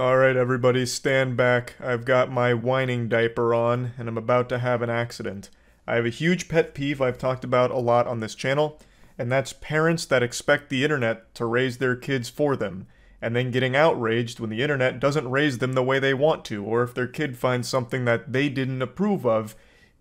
Alright everybody, stand back. I've got my whining diaper on, and I'm about to have an accident. I have a huge pet peeve I've talked about a lot on this channel, and that's parents that expect the internet to raise their kids for them, and then getting outraged when the internet doesn't raise them the way they want to, or if their kid finds something that they didn't approve of,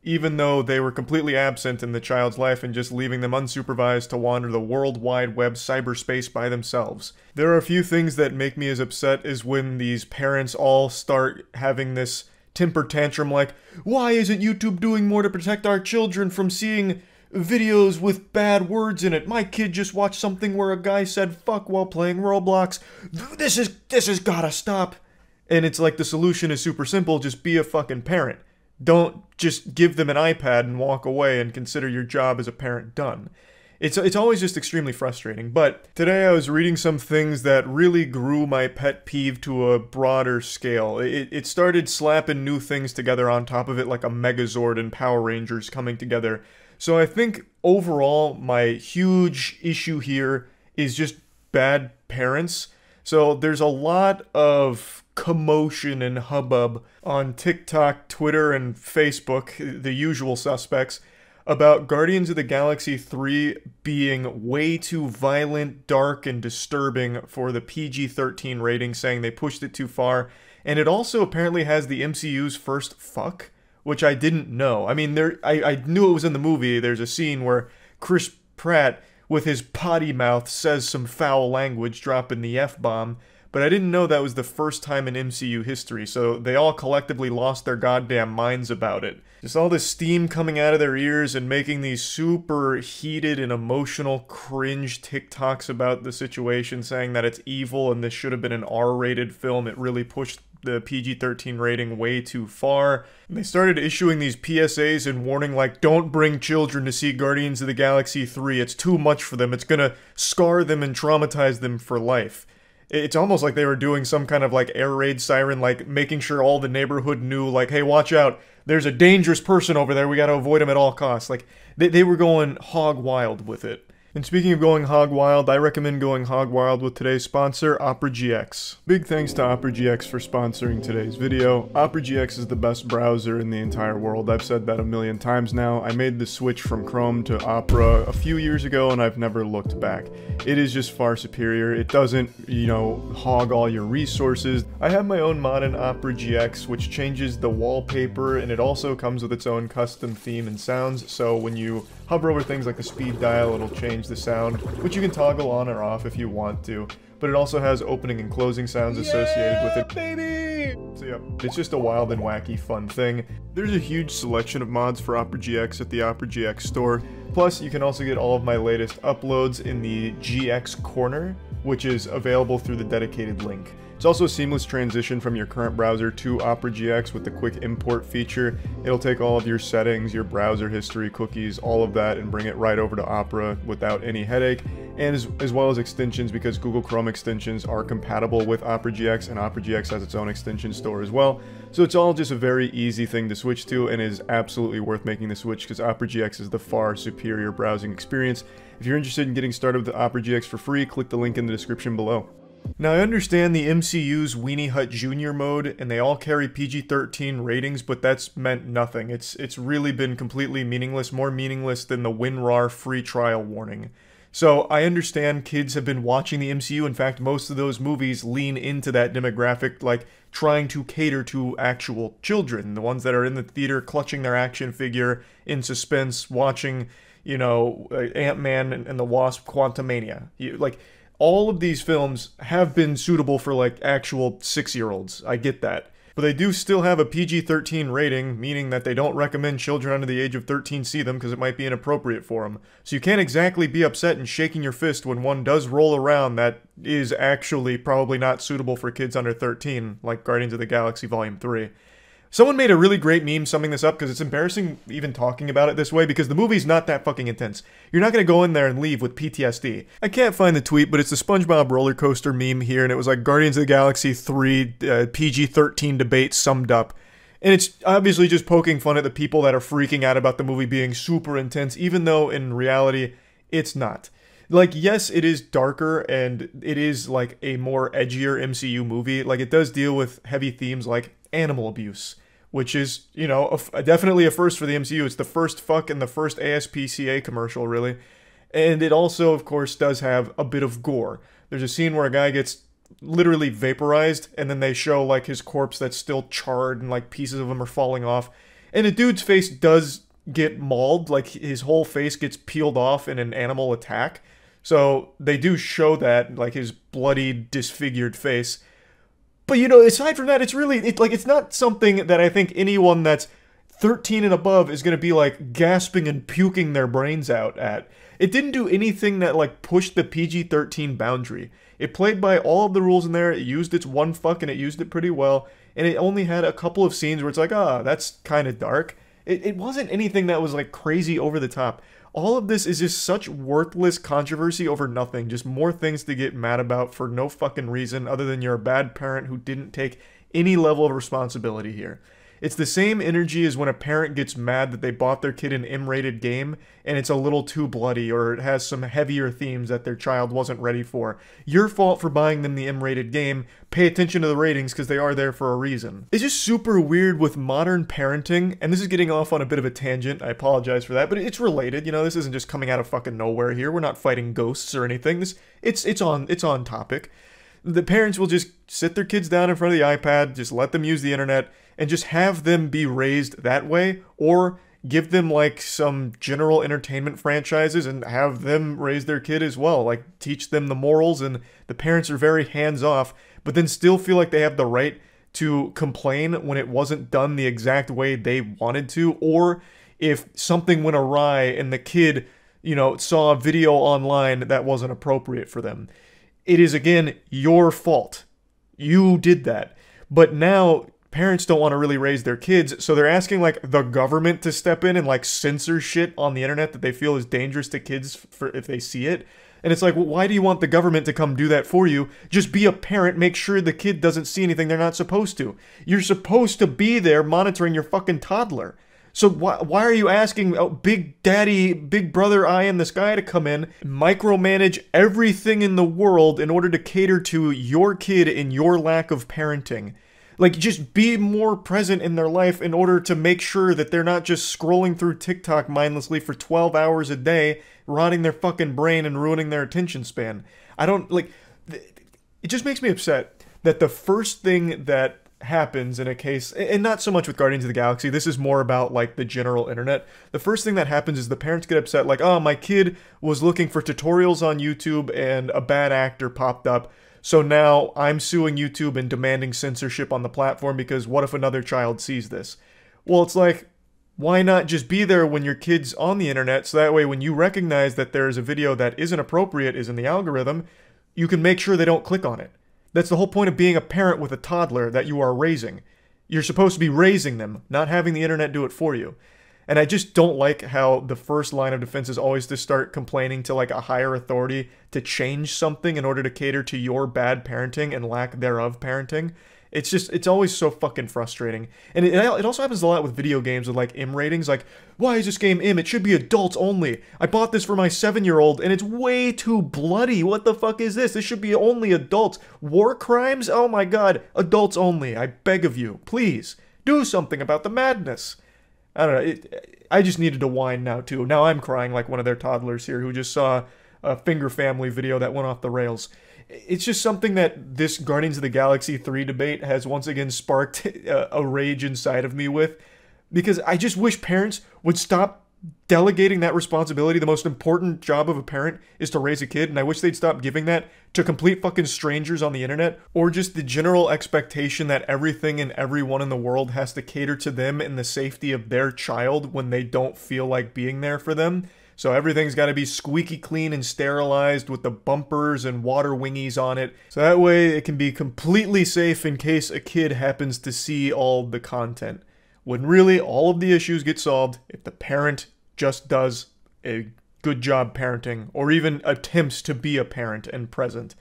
even though they were completely absent in the child's life and just leaving them unsupervised to wander the World Wide Web cyberspace by themselves. There are a few things that make me as upset as when these parents all start having this temper tantrum like, why isn't YouTube doing more to protect our children from seeing videos with bad words in it? My kid just watched something where a guy said fuck while playing Roblox. This has gotta stop. And it's like the solution is super simple, just be a fucking parent. Don't just give them an iPad and walk away and consider your job as a parent done. It's always just extremely frustrating, but today I was reading some things that really grew my pet peeve to a broader scale. It started slapping new things together on top of it like a Megazord and Power Rangers coming together. So I think overall my huge issue here is just bad parents. So there's a lot of commotion and hubbub on TikTok, Twitter, and Facebook, the usual suspects, about Guardians of the Galaxy 3 being way too violent, dark, and disturbing for the PG-13 rating, saying they pushed it too far. And it also apparently has the MCU's first fuck, which I didn't know. I mean, I knew it was in the movie. There's a scene where Chris Pratt, with his potty mouth, says some foul language, dropping the F-bomb. But I didn't know that was the first time in MCU history, so they all collectively lost their goddamn minds about it. Just all this steam coming out of their ears and making these super heated and emotional cringe TikToks about the situation, saying that it's evil and this should have been an R-rated film. It really pushed the PG-13 rating way too far. And they started issuing these PSAs and warning like, don't bring children to see Guardians of the Galaxy 3, it's too much for them, it's gonna scar them and traumatize them for life. It's almost like they were doing some kind of like air raid siren, like making sure all the neighborhood knew, like, hey, watch out, there's a dangerous person over there, we gotta avoid him at all costs. Like, they were going hog wild with it. And speaking of going hog wild, I recommend going hog wild with today's sponsor, Opera GX. Big thanks to Opera GX for sponsoring today's video. Opera GX is the best browser in the entire world. I've said that a million times now. I made the switch from Chrome to Opera a few years ago and I've never looked back. It is just far superior. It doesn't, you know, hog all your resources. I have my own mod in Opera GX which changes the wallpaper, and it also comes with its own custom theme and sounds, so when you hover over things like the speed dial, it'll change the sound, which you can toggle on or off if you want to, but it also has opening and closing sounds associated with it. Baby! So yeah, it's just a wild and wacky fun thing. There's a huge selection of mods for Opera GX at the Opera GX store. Plus, you can also get all of my latest uploads in the GX Corner, which is available through the dedicated link. It's also a seamless transition from your current browser to Opera GX with the quick import feature. It'll take all of your settings, your browser history, cookies, all of that, and bring it right over to Opera without any headache, and as well as extensions, because Google Chrome extensions are compatible with Opera GX, and Opera GX has its own extension store as well. So it's all just a very easy thing to switch to, and is absolutely worth making the switch because Opera GX is the far superior browsing experience. If you're interested in getting started with Opera GX for free, click the link in the description below. Now, I understand the MCU's Weenie Hut Jr. mode, and they all carry PG-13 ratings, but that's meant nothing. It's really been completely meaningless, more meaningless than the WinRAR free trial warning. So, I understand kids have been watching the MCU. In fact, most of those movies lean into that demographic, like trying to cater to actual children, the ones that are in the theater clutching their action figure in suspense, watching, you know, Ant-Man and the Wasp: Quantumania. Like, all of these films have been suitable for, like, actual 6-year-olds. I get that. But they do still have a PG-13 rating, meaning that they don't recommend children under the age of 13 see them because it might be inappropriate for them. So you can't exactly be upset and shaking your fist when one does roll around that is actually probably not suitable for kids under 13, like Guardians of the Galaxy Volume 3. Someone made a really great meme summing this up because it's embarrassing even talking about it this way because the movie's not that fucking intense. You're not going to go in there and leave with PTSD. I can't find the tweet, but it's the SpongeBob roller coaster meme here, and it was like Guardians of the Galaxy 3 PG-13 debate summed up. And it's obviously just poking fun at the people that are freaking out about the movie being super intense, even though in reality, it's not. Like, yes, it is darker and it is like a more edgier MCU movie. Like, it does deal with heavy themes like animal abuse, which is, you know, definitely a first for the MCU. It's the first fuck in the first ASPCA commercial, really. And it also, of course, does have a bit of gore. There's a scene where a guy gets literally vaporized, and then they show, like, his corpse that's still charred, and, like, pieces of him are falling off. And the dude's face does get mauled, like, his whole face gets peeled off in an animal attack. So they do show that, like, his bloody, disfigured face. But, you know, aside from that, it's really, it's not something that I think anyone that's 13 and above is going to be, like, gasping and puking their brains out at. It didn't do anything that, like, pushed the PG-13 boundary. It played by all of the rules in there, it used its one fuck, and it used it pretty well, and it only had a couple of scenes where it's like, ah, that's kind of dark. It wasn't anything that was, like, crazy over the top. All of this is just such worthless controversy over nothing, just more things to get mad about for no fucking reason other than you're a bad parent who didn't take any level of responsibility here. It's the same energy as when a parent gets mad that they bought their kid an M-rated game and it's a little too bloody or it has some heavier themes that their child wasn't ready for. Your fault for buying them the M-rated game. Pay attention to the ratings because they are there for a reason. It's just super weird with modern parenting, and this is getting off on a bit of a tangent. I apologize for that, but it's related. You know, this isn't just coming out of fucking nowhere here. We're not fighting ghosts or anything. It's on topic. The parents will just sit their kids down in front of the iPad, just let them use the internet, and just have them be raised that way, or give them like some general entertainment franchises and have them raise their kid as well, like teach them the morals, and the parents are very hands-off, but then still feel like they have the right to complain when it wasn't done the exact way they wanted to, or if something went awry and the kid, you know, saw a video online that wasn't appropriate for them. It is, again, your fault. You did that. But now parents don't want to really raise their kids, so they're asking, like, the government to step in and, like, censor shit on the internet that they feel is dangerous to kids for if they see it. And it's like, well, why do you want the government to come do that for you? Just be a parent, make sure the kid doesn't see anything they're not supposed to. You're supposed to be there monitoring your fucking toddler. So why are you asking Big Daddy, Big Brother Eye in the Sky to come in, micromanage everything in the world in order to cater to your kid and your lack of parenting? Like, just be more present in their life in order to make sure that they're not just scrolling through TikTok mindlessly for 12 hours a day, rotting their fucking brain and ruining their attention span. I don't, like, it just makes me upset that the first thing that happens in a case, and not so much with Guardians of the Galaxy, this is more about like the general internet. The first thing that happens is the parents get upset, like, oh, my kid was looking for tutorials on YouTube and a bad actor popped up, so now I'm suing YouTube and demanding censorship on the platform because what if another child sees this? Well, it's like, why not just be there when your kid's on the internet, so that way when you recognize that there's a video that isn't appropriate, is in the algorithm, you can make sure they don't click on it. That's the whole point of being a parent with a toddler that you are raising. You're supposed to be raising them, not having the internet do it for you. And I just don't like how the first line of defense is always to start complaining to like a higher authority to change something in order to cater to your bad parenting and lack thereof parenting. It's always so fucking frustrating. And it also happens a lot with video games with like M ratings, like, why is this game M? It should be adults only. I bought this for my 7-year-old and it's way too bloody. What the fuck is this? This should be only adults. War crimes? Oh my god. Adults only. I beg of you. Please. Do something about the madness. I don't know. I just needed to whine now too. Now I'm crying like one of their toddlers here who just saw a Finger Family video that went off the rails. It's just something that this Guardians of the Galaxy 3 debate has once again sparked a rage inside of me with, because I just wish parents would stop delegating that responsibility. The most important job of a parent is to raise a kid, and I wish they'd stop giving that to complete fucking strangers on the internet, or just the general expectation that everything and everyone in the world has to cater to them and the safety of their child when they don't feel like being there for them. So everything's got to be squeaky clean and sterilized with the bumpers and water wingies on it. So that way it can be completely safe in case a kid happens to see all the content. When really all of the issues get solved if the parent just does a good job parenting, or even attempts to be a parent and present.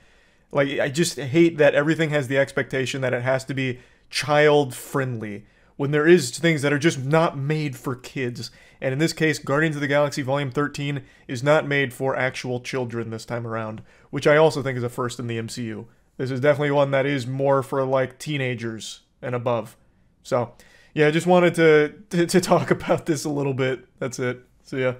Like, I just hate that everything has the expectation that it has to be child friendly, when there is things that are just not made for kids. And in this case, Guardians of the Galaxy Volume 13 is not made for actual children this time around, which I also think is a first in the MCU. This is definitely one that is more for, like, teenagers and above. So, yeah, I just wanted to talk about this a little bit. That's it. So, yeah.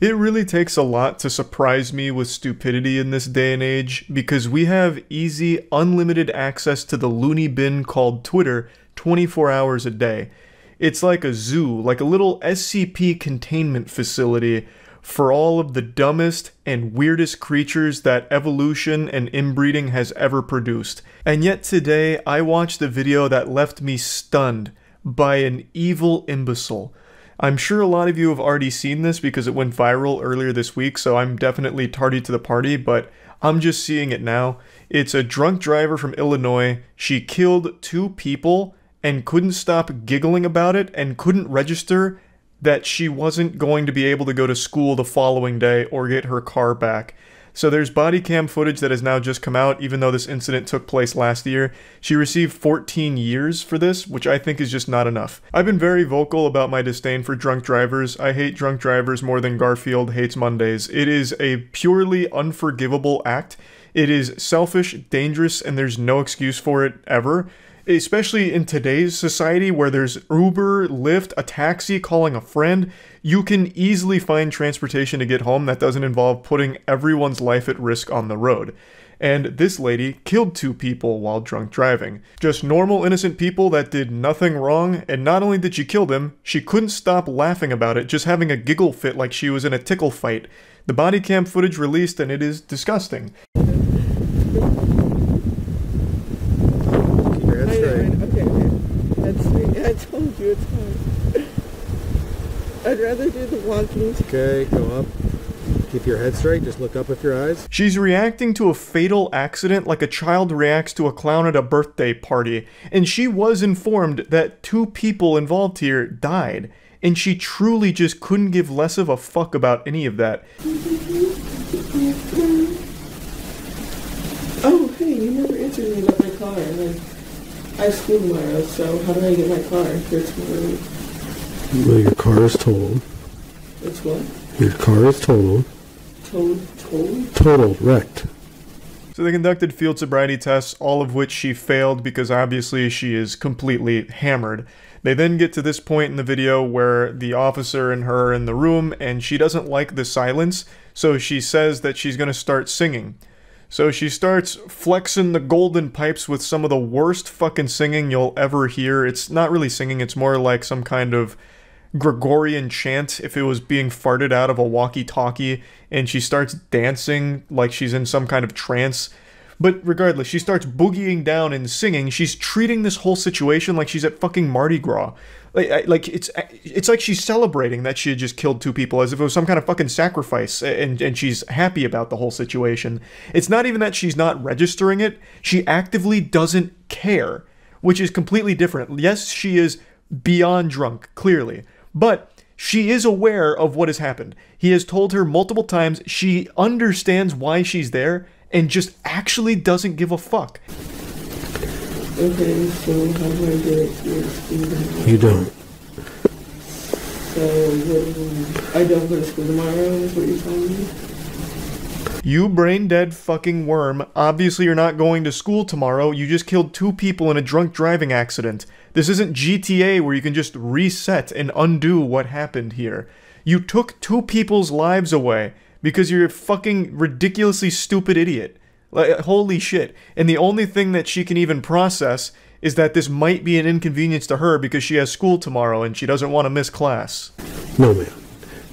It really takes a lot to surprise me with stupidity in this day and age, because we have easy, unlimited access to the loony bin called Twitter 24 hours a day. It's like a zoo, like a little SCP containment facility for all of the dumbest and weirdest creatures that evolution and inbreeding has ever produced. And yet today, I watched a video that left me stunned by an evil imbecile. I'm sure a lot of you have already seen this because it went viral earlier this week, so I'm definitely tardy to the party, but I'm just seeing it now. It's a drunk driver from Illinois. She killed 2 people and couldn't stop giggling about it and couldn't register that she wasn't going to be able to go to school the following day or get her car back. So there's body cam footage that has now just come out, even though this incident took place last year. She received 14 years for this, which I think is just not enough. I've been very vocal about my disdain for drunk drivers. I hate drunk drivers more than Garfield hates Mondays. It is a purely unforgivable act. It is selfish, dangerous, and there's no excuse for it ever. Especially in today's society where there's Uber, Lyft, a taxi, calling a friend, you can easily find transportation to get home that doesn't involve putting everyone's life at risk on the road. And this lady killed 2 people while drunk driving. Just normal, innocent people that did nothing wrong, and not only did she kill them, she couldn't stop laughing about it, just having a giggle fit like she was in a tickle fight. The body cam footage released, and it is disgusting. I told you it's hard. I'd rather do the walking. Okay, go up. Keep your head straight. Just look up with your eyes. She's reacting to a fatal accident like a child reacts to a clown at a birthday party. And she was informed that 2 people involved here died. And she truly just couldn't give less of a fuck about any of that. Oh, hey, you never answered me about my car. I have school tomorrow, so how do I get my car for tomorrow? Well, your car is totaled. It's what? Your car is totaled. Totaled? Totaled, wrecked. So they conducted field sobriety tests, all of which she failed because obviously she is completely hammered. They then get to this point in the video where the officer and her are in the room and she doesn't like the silence, so she says that she's going to start singing. So she starts flexing the golden pipes with some of the worst fucking singing you'll ever hear. It's not really singing, it's more like some kind of Gregorian chant if it was being farted out of a walkie-talkie, and she starts dancing like she's in some kind of trance. But regardless, she starts boogieing down and singing. She's treating this whole situation like she's at fucking Mardi Gras. Like it's like she's celebrating that she had just killed 2 people as if it was some kind of fucking sacrifice, and she's happy about the whole situation. It's not even that she's not registering it. She actively doesn't care, which is completely different. Yes, she is beyond drunk, clearly, but she is aware of what has happened. He has told her multiple times. She understands why she's there and just actually doesn't give a fuck. Okay, so how do I get it to your school? You don't. So, I don't go to school tomorrow, is what you're telling me? You brain-dead fucking worm. Obviously you're not going to school tomorrow. You just killed 2 people in a drunk driving accident. This isn't GTA where you can just reset and undo what happened here. You took 2 people's lives away because you're a fucking ridiculously stupid idiot. Like, holy shit. And the only thing that she can even process is that this might be an inconvenience to her because she has school tomorrow and she doesn't want to miss class. No, ma'am.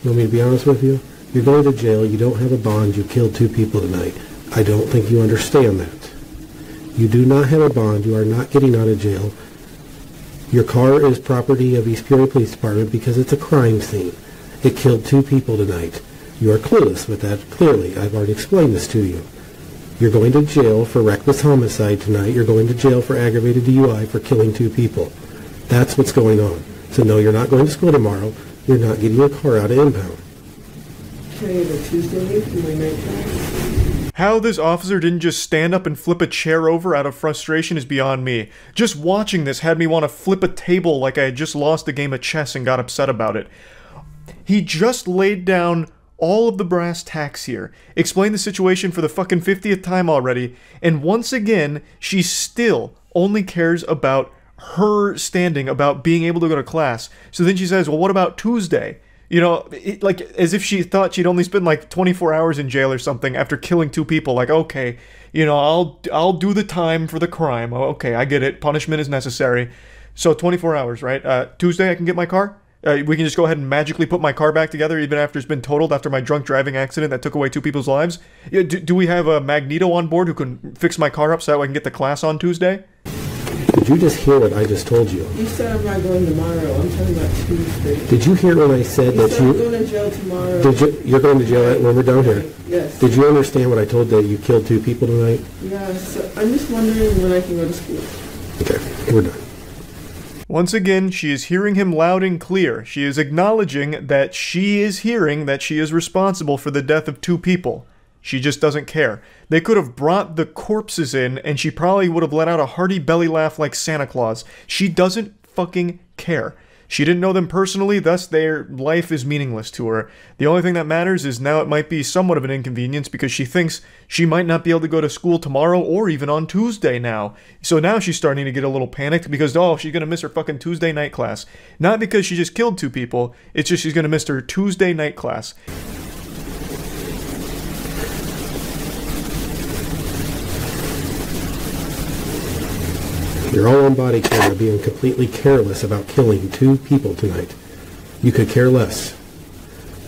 You want me to be honest with you? You're going to jail. You don't have a bond. You killed 2 people tonight. I don't think you understand that. You do not have a bond. You are not getting out of jail. Your car is property of East Peoria Police Department because it's a crime scene. It killed 2 people tonight. You are clueless with that, clearly. I've already explained this to you. You're going to jail for reckless homicide tonight. You're going to jail for aggravated DUI for killing 2 people. That's what's going on. So no, you're not going to school tomorrow. You're not getting your car out of impound. Can I have a Tuesday for my night class? How this officer didn't just stand up and flip a chair over out of frustration is beyond me. Just watching this had me want to flip a table like I had just lost a game of chess and got upset about it. He just laid down all of the brass tacks here, explained the situation for the fucking 50th time already, and once again, she still only cares about her standing, about being able to go to class. So then she says, well, what about Tuesday? You know, like, as if she thought she'd only spend like 24 hours in jail or something after killing 2 people. Like, okay, you know, I'll do the time for the crime. Oh, okay, I get it. Punishment is necessary. So 24 hours, right? Tuesday I can get my car? We can just go ahead and magically put my car back together even after it's been totaled after my drunk driving accident that took away 2 people's lives? Do we have a Magneto on board who can fix my car up so that I can get to class on Tuesday? Did you just hear what I just told you? You said I'm not going tomorrow. I'm talking about Tuesday. Did you hear when I said that I'm going to jail tomorrow. You're going to jail when we're done here? Yes. Did you understand what I told that you killed 2 people tonight? Yes. I'm just wondering when I can go to school. Okay, we're done. Once again, she is hearing him loud and clear. She is acknowledging that she is hearing that she is responsible for the death of 2 people. She just doesn't care. They could have brought the corpses in, and she probably would have let out a hearty belly laugh like Santa Claus. She doesn't fucking care. She didn't know them personally, thus their life is meaningless to her. The only thing that matters is now it might be somewhat of an inconvenience because she thinks she might not be able to go to school tomorrow or even on Tuesday now. So now she's starting to get a little panicked because, oh, she's going to miss her fucking Tuesday night class. Not because she just killed 2 people, it's just she's going to miss her Tuesday night class. You're all on body camera being completely careless about killing 2 people tonight. You could care less.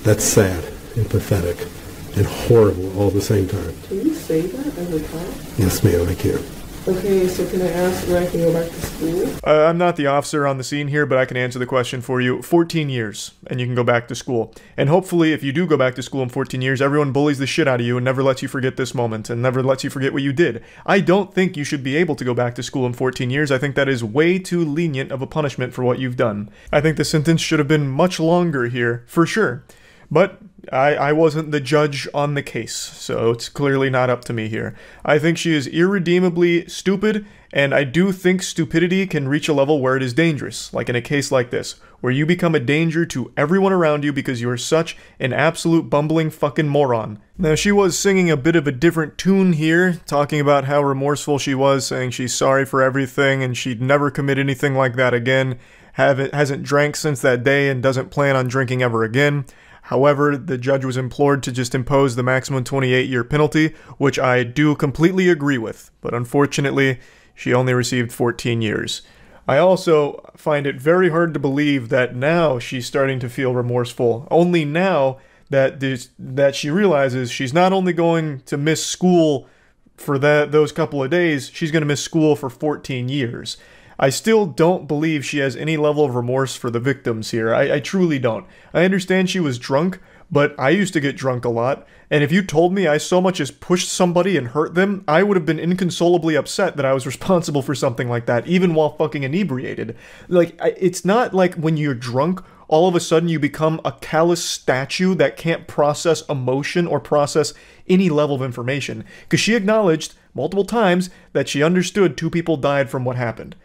That's sad and pathetic and horrible all at the same time. Can you say that as a cop? Yes, ma'am, I can. Okay, so can I ask when I can go back to school? I'm not the officer on the scene here, but I can answer the question for you. 14 years, and you can go back to school. And hopefully, if you do go back to school in 14 years, everyone bullies the shit out of you and never lets you forget this moment, and never lets you forget what you did. I don't think you should be able to go back to school in 14 years. I think that is way too lenient of a punishment for what you've done. I think the sentence should have been much longer here, for sure. But I wasn't the judge on the case, so it's clearly not up to me here. I think she is irredeemably stupid, and I do think stupidity can reach a level where it is dangerous, like in a case like this, where you become a danger to everyone around you because you are such an absolute bumbling fucking moron. Now, she was singing a bit of a different tune here, talking about how remorseful she was, saying she's sorry for everything and she'd never commit anything like that again, hasn't drank since that day and doesn't plan on drinking ever again. However, the judge was implored to just impose the maximum 28-year penalty, which I do completely agree with, but unfortunately, she only received 14 years. I also find it very hard to believe that now she's starting to feel remorseful, only now that she realizes she's not only going to miss school for those couple of days, she's going to miss school for 14 years. I still don't believe she has any level of remorse for the victims here. I truly don't. I understand she was drunk, but I used to get drunk a lot, and if you told me I so much as pushed somebody and hurt them, I would have been inconsolably upset that I was responsible for something like that, even while fucking inebriated. Like, it's not like when you're drunk, all of a sudden you become a callous statue that can't process emotion or process any level of information. Because she acknowledged multiple times that she understood 2 people died from what happened.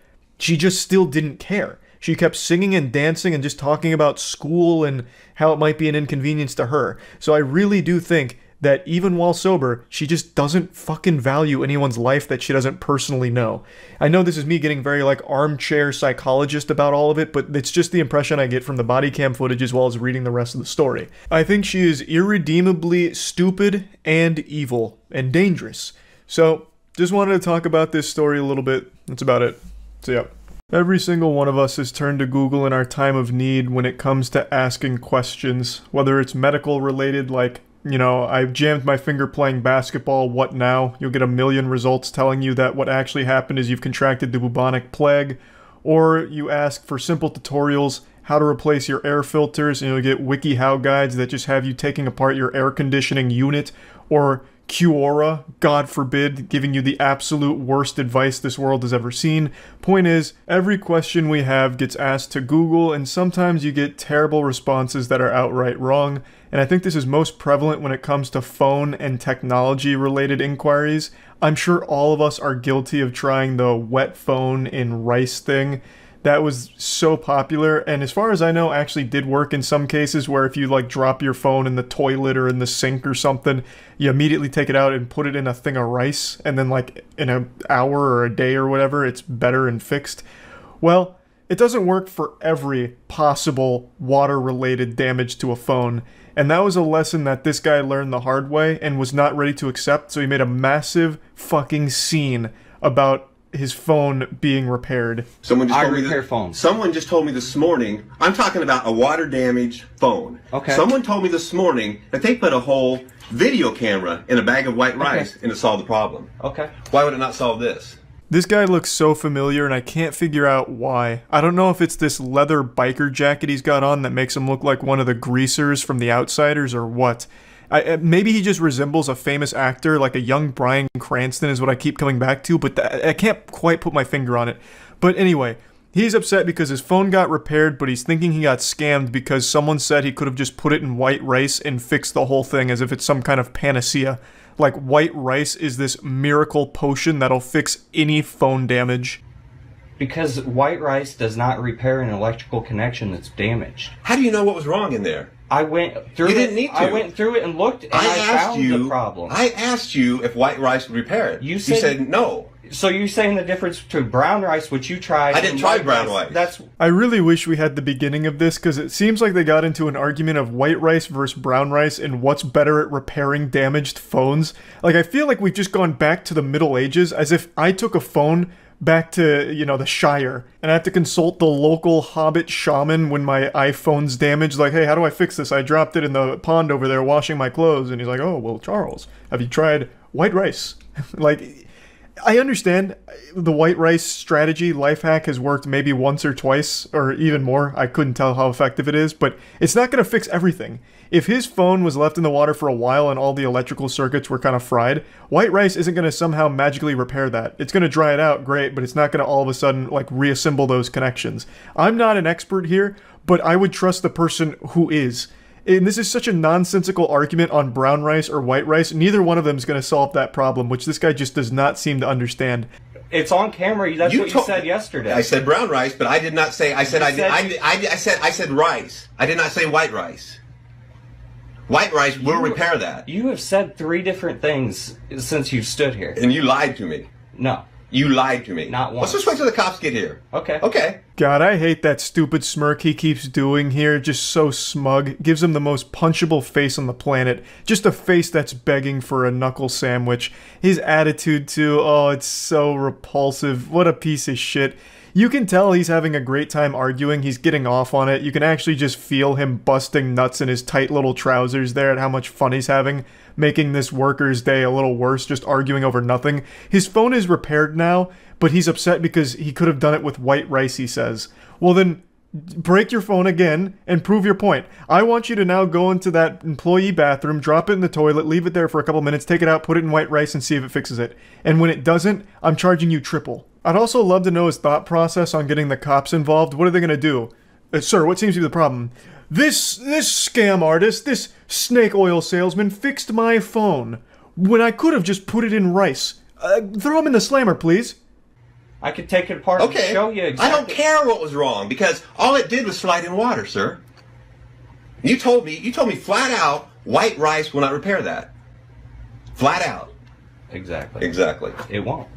She just still didn't care. She kept singing and dancing and just talking about school and how it might be an inconvenience to her. So I really do think that even while sober, she just doesn't fucking value anyone's life that she doesn't personally know. I know this is me getting very like armchair psychologist about all of it, but it's just the impression I get from the body cam footage as well as reading the rest of the story. I think she is irredeemably stupid and evil and dangerous. So just wanted to talk about this story a little bit. That's about it. So yeah. Every single one of us has turned to Google in our time of need when it comes to asking questions, whether it's medical related, like, you know, I jammed my finger playing basketball, what now? You'll get a million results telling you that what actually happened is you've contracted the bubonic plague, or you ask for simple tutorials, how to replace your air filters, and you'll get WikiHow guides that just have you taking apart your air conditioning unit, or Quora, God forbid, giving you the absolute worst advice this world has ever seen. Point is, every question we have gets asked to Google, and sometimes you get terrible responses that are outright wrong. And I think this is most prevalent when it comes to phone and technology related inquiries. I'm sure all of us are guilty of trying the wet phone in rice thing. That was so popular, and as far as I know, actually did work in some cases where if you like drop your phone in the toilet or in the sink or something, you immediately take it out and put it in a thing of rice, and then like in an hour or a day or whatever, it's better and fixed. Well, it doesn't work for every possible water-related damage to a phone, and that was a lesson that this guy learned the hard way and was not ready to accept, so he made a massive fucking scene about his phone being repaired. Someone just I told me repair phones. Someone just told me this morning, I'm talking about a water damaged phone. Okay. Someone told me this morning that they put a whole video camera in a bag of white rice and it solved the problem. Okay. Why would it not solve this? This guy looks so familiar and I can't figure out why. I don't know if it's this leather biker jacket he's got on that makes him look like one of the greasers from The Outsiders or what. Maybe he just resembles a famous actor, like a young Bryan Cranston is what I keep coming back to, but I can't quite put my finger on it. But anyway, he's upset because his phone got repaired, but he's thinking he got scammed because someone said he could have just put it in white rice and fixed the whole thing as if it's some kind of panacea. Like white rice is this miracle potion that'll fix any phone damage. Because white rice does not repair an electrical connection that's damaged. How do you know what was wrong in there? I went through You didn't need to. I went through it and looked, and I found the problem. I asked you if white rice would repair it. You said no. So you're saying the difference between brown rice, which you tried, I didn't and try white brown rice. That's I really wish we had the beginning of this because it seems like they got into an argument of white rice versus brown rice and what's better at repairing damaged phones. Like, I feel like we've just gone back to the Middle Ages as if I took a phone back to, you know, the Shire, and I have to consult the local hobbit shaman when my iPhone's damaged, like, hey, how do I fix this? I dropped it in the pond over there washing my clothes, and he's like, oh, well, Charles, have you tried white rice? Like, I understand the white rice strategy, life hack has worked maybe once or twice, or even more, I couldn't tell how effective it is, but it's not going to fix everything. If his phone was left in the water for a while and all the electrical circuits were kind of fried, white rice isn't going to somehow magically repair that. It's going to dry it out, great, but it's not going to all of a sudden, like, reassemble those connections. I'm not an expert here, but I would trust the person who is. And this is such a nonsensical argument on brown rice or white rice. Neither one of them is going to solve that problem, which this guy just does not seem to understand. it's on camera. That's what you said yesterday. I said brown rice, but I did not say. I said I said rice. I did not say white rice. White rice will repair that. You have said 3 different things since you've stood here. And you lied to me. No. You lied to me. Not once. Let's just wait till the cops get here. Okay. Okay. God, I hate that stupid smirk he keeps doing here. Just so smug. Gives him the most punchable face on the planet. Just a face that's begging for a knuckle sandwich. His attitude too, oh, it's so repulsive. What a piece of shit. You can tell he's having a great time arguing. He's getting off on it. You can actually just feel him busting nuts in his tight little trousers there at how much fun he's having, making this worker's day a little worse, just arguing over nothing. His phone is repaired now, but he's upset because he could have done it with white rice, he says. Well then, break your phone again and prove your point. I want you to now go into that employee bathroom, drop it in the toilet, leave it there for a couple minutes, take it out, put it in white rice and see if it fixes it. And when it doesn't, I'm charging you triple. I'd also love to know his thought process on getting the cops involved. What are they going to do? Sir, what seems to be the problem? This scam artist, this snake oil salesman fixed my phone when I could have just put it in rice. Throw him in the slammer, please. I could take it apart and show you exactly. I don't care what was wrong because all it did was slide in water, sir. You told me flat out white rice will not repair that. Flat out. Exactly. Exactly. It won't.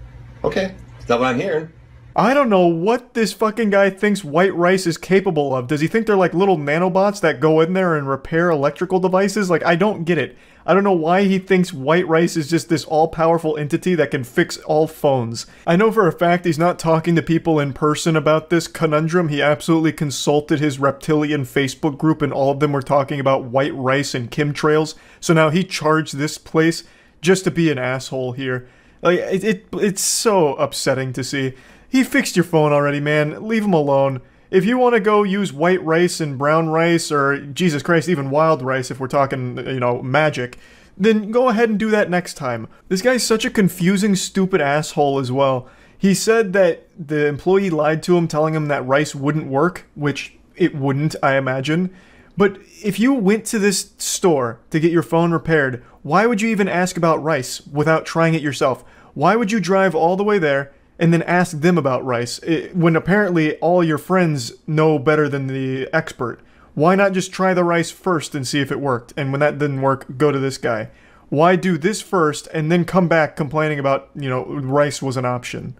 Okay. That's not what I'm hearing. I don't know what this fucking guy thinks white rice is capable of. Does he think they're like little nanobots that go in there and repair electrical devices? Like, I don't get it. I don't know why he thinks white rice is just this all-powerful entity that can fix all phones. I know for a fact he's not talking to people in person about this conundrum. He absolutely consulted his reptilian Facebook group and all of them were talking about white rice and chemtrails. So now he charged this place just to be an asshole here. Like, it's so upsetting to see. He fixed your phone already, man. Leave him alone. If you want to go use white rice and brown rice, or, Jesus Christ, even wild rice if we're talking, you know, magic, then go ahead and do that next time. This guy's such a confusing, stupid asshole as well. He said that the employee lied to him, telling him that rice wouldn't work, which it wouldn't, I imagine. But if you went to this store to get your phone repaired, why would you even ask about rice without trying it yourself? Why would you drive all the way there and then ask them about rice when apparently all your friends know better than the expert? Why not just try the rice first and see if it worked? And when that didn't work, go to this guy. Why do this first and then come back complaining about, you know, rice was an option?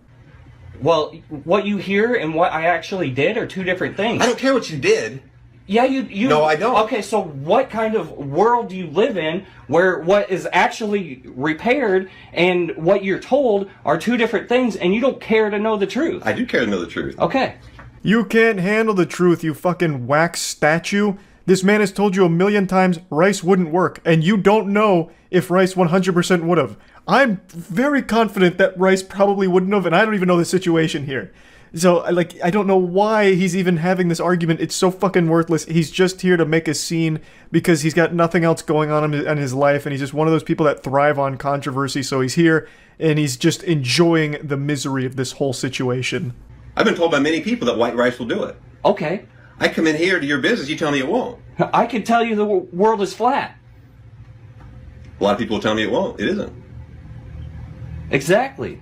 Well, what you hear and what I actually did are two different things. I don't care what you did. Yeah, you. No, I don't. Okay, so what kind of world do you live in where what is actually repaired and what you're told are two different things, and you don't care to know the truth? I do care to know the truth. Okay. You can't handle the truth, you fucking wax statue. This man has told you a million times rice wouldn't work, and you don't know if rice 100% would have. I'm very confident that rice probably wouldn't have, and I don't even know the situation here. So, like, I don't know why he's even having this argument. It's so fucking worthless. He's just here to make a scene because he's got nothing else going on in his life, and he's just one of those people that thrive on controversy, so he's here, and he's just enjoying the misery of this whole situation. I've been told by many people that white rice will do it. Okay. I come in here to your business, you tell me it won't. I can tell you the world is flat. A lot of people will tell me it won't. It isn't. Exactly.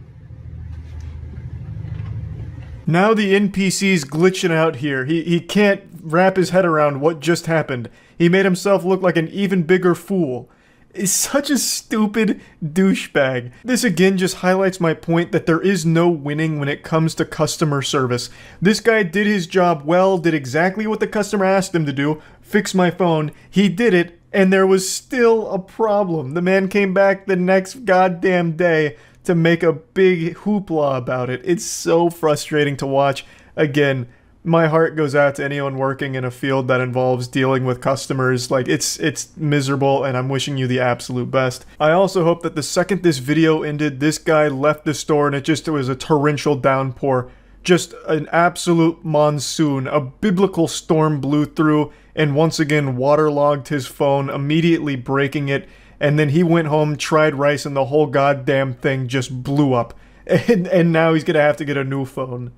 Now the NPC's glitching out here. He can't wrap his head around what just happened. He made himself look like an even bigger fool. Is such a stupid douchebag. This again just highlights my point that there is no winning when it comes to customer service. This guy did his job well, did exactly what the customer asked him to do, fix my phone. He did it, and there was still a problem. The man came back the next goddamn day to make a big hoopla about it. It's so frustrating to watch. Again, my heart goes out to anyone working in a field that involves dealing with customers. Like, it's miserable, and I'm wishing you the absolute best. I also hope that the second this video ended, this guy left the store and it was a torrential downpour. Just an absolute monsoon. A biblical storm blew through and once again waterlogged his phone, immediately breaking it. And then he went home, tried rice, and the whole goddamn thing just blew up. And now he's gonna have to get a new phone.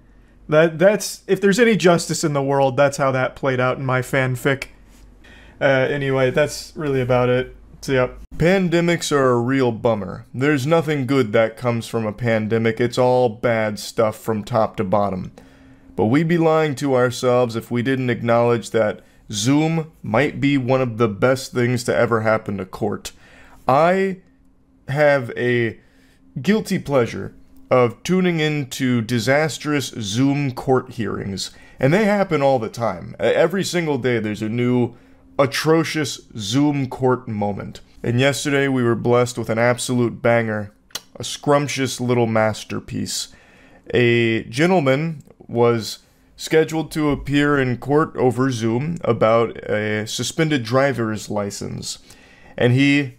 That's if there's any justice in the world, that's how that played out in my fanfic. Anyway, that's really about it. So yep. Pandemics are a real bummer. There's nothing good that comes from a pandemic. It's all bad stuff from top to bottom. But we'd be lying to ourselves if we didn't acknowledge that Zoom might be one of the best things to ever happen to court. I have a guilty pleasure of tuning into disastrous Zoom court hearings, and they happen all the time. Every single day there's a new atrocious Zoom court moment. And yesterday we were blessed with an absolute banger, a scrumptious little masterpiece. A gentleman was scheduled to appear in court over Zoom about a suspended driver's license, and he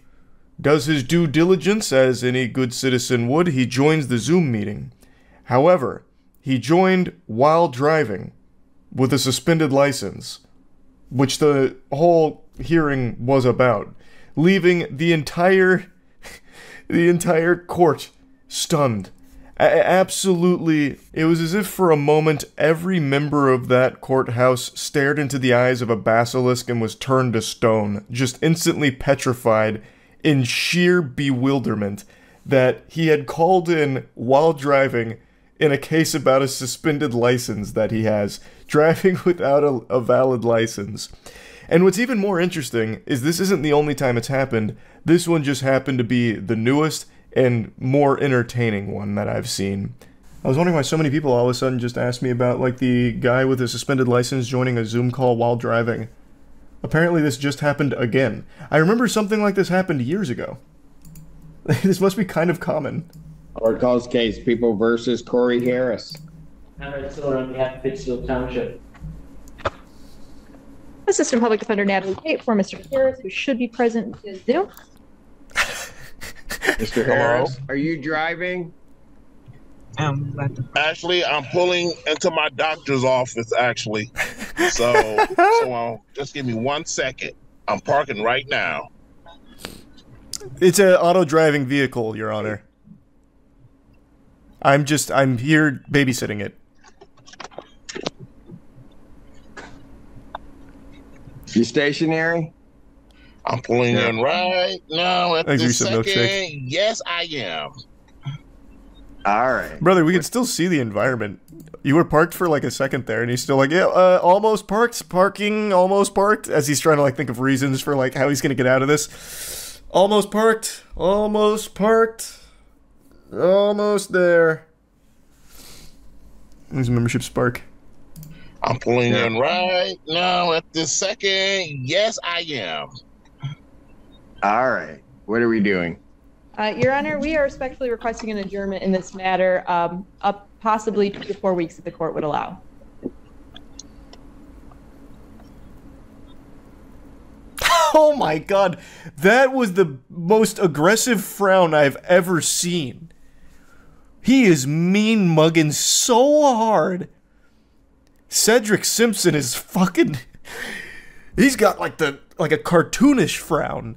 does his due diligence as any good citizen would. He joins the Zoom meeting. However, he joined while driving with a suspended license, which the whole hearing was about, leaving the entire court stunned. Absolutely, it was as if for a moment every member of that courthouse stared into the eyes of a basilisk and was turned to stone, just instantly petrified in sheer bewilderment that he had called in while driving in a case about a suspended license that he has, driving without a valid license. And what's even more interesting is this isn't the only time it's happened. This one just happened to be the newest and more entertaining one that I've seen. I was wondering why so many people all of a sudden just asked me about, like, the guy with a suspended license joining a Zoom call while driving. Apparently this just happened again. I remember something like this happened years ago. This must be kind of common. Or calls case, People versus Corey Harris. Still on behalf of Pittsfield Township. Assistant Public Defender Natalie Tate for Mr. Harris, who should be present in Zoom. Mr. Harris, are you driving? Actually, I'm pulling into my doctor's office, actually. So just give me 1 second. I'm parking right now. It's an auto-driving vehicle, Your Honor. I'm here babysitting it. You stationary? I'm pulling in right now at Thanks, the Reese of second. milkshake. Yes, I am. All right. Brother, we can still see the environment. You were parked for like a second there, and he's still like, yeah, almost parked, parking, almost parked, as he's trying to like think of reasons for like how he's gonna get out of this. Almost parked, almost there. There's a membership spark. I'm pulling in right now at this second. Yes, I am. All right. What are we doing? Your Honor, we are respectfully requesting an adjournment in this matter, up possibly 2 to 4 weeks if the court would allow. Oh my god, that was the most aggressive frown I've ever seen. He is mean mugging so hard. Cedric Simpson is fucking... He's got like a cartoonish frown.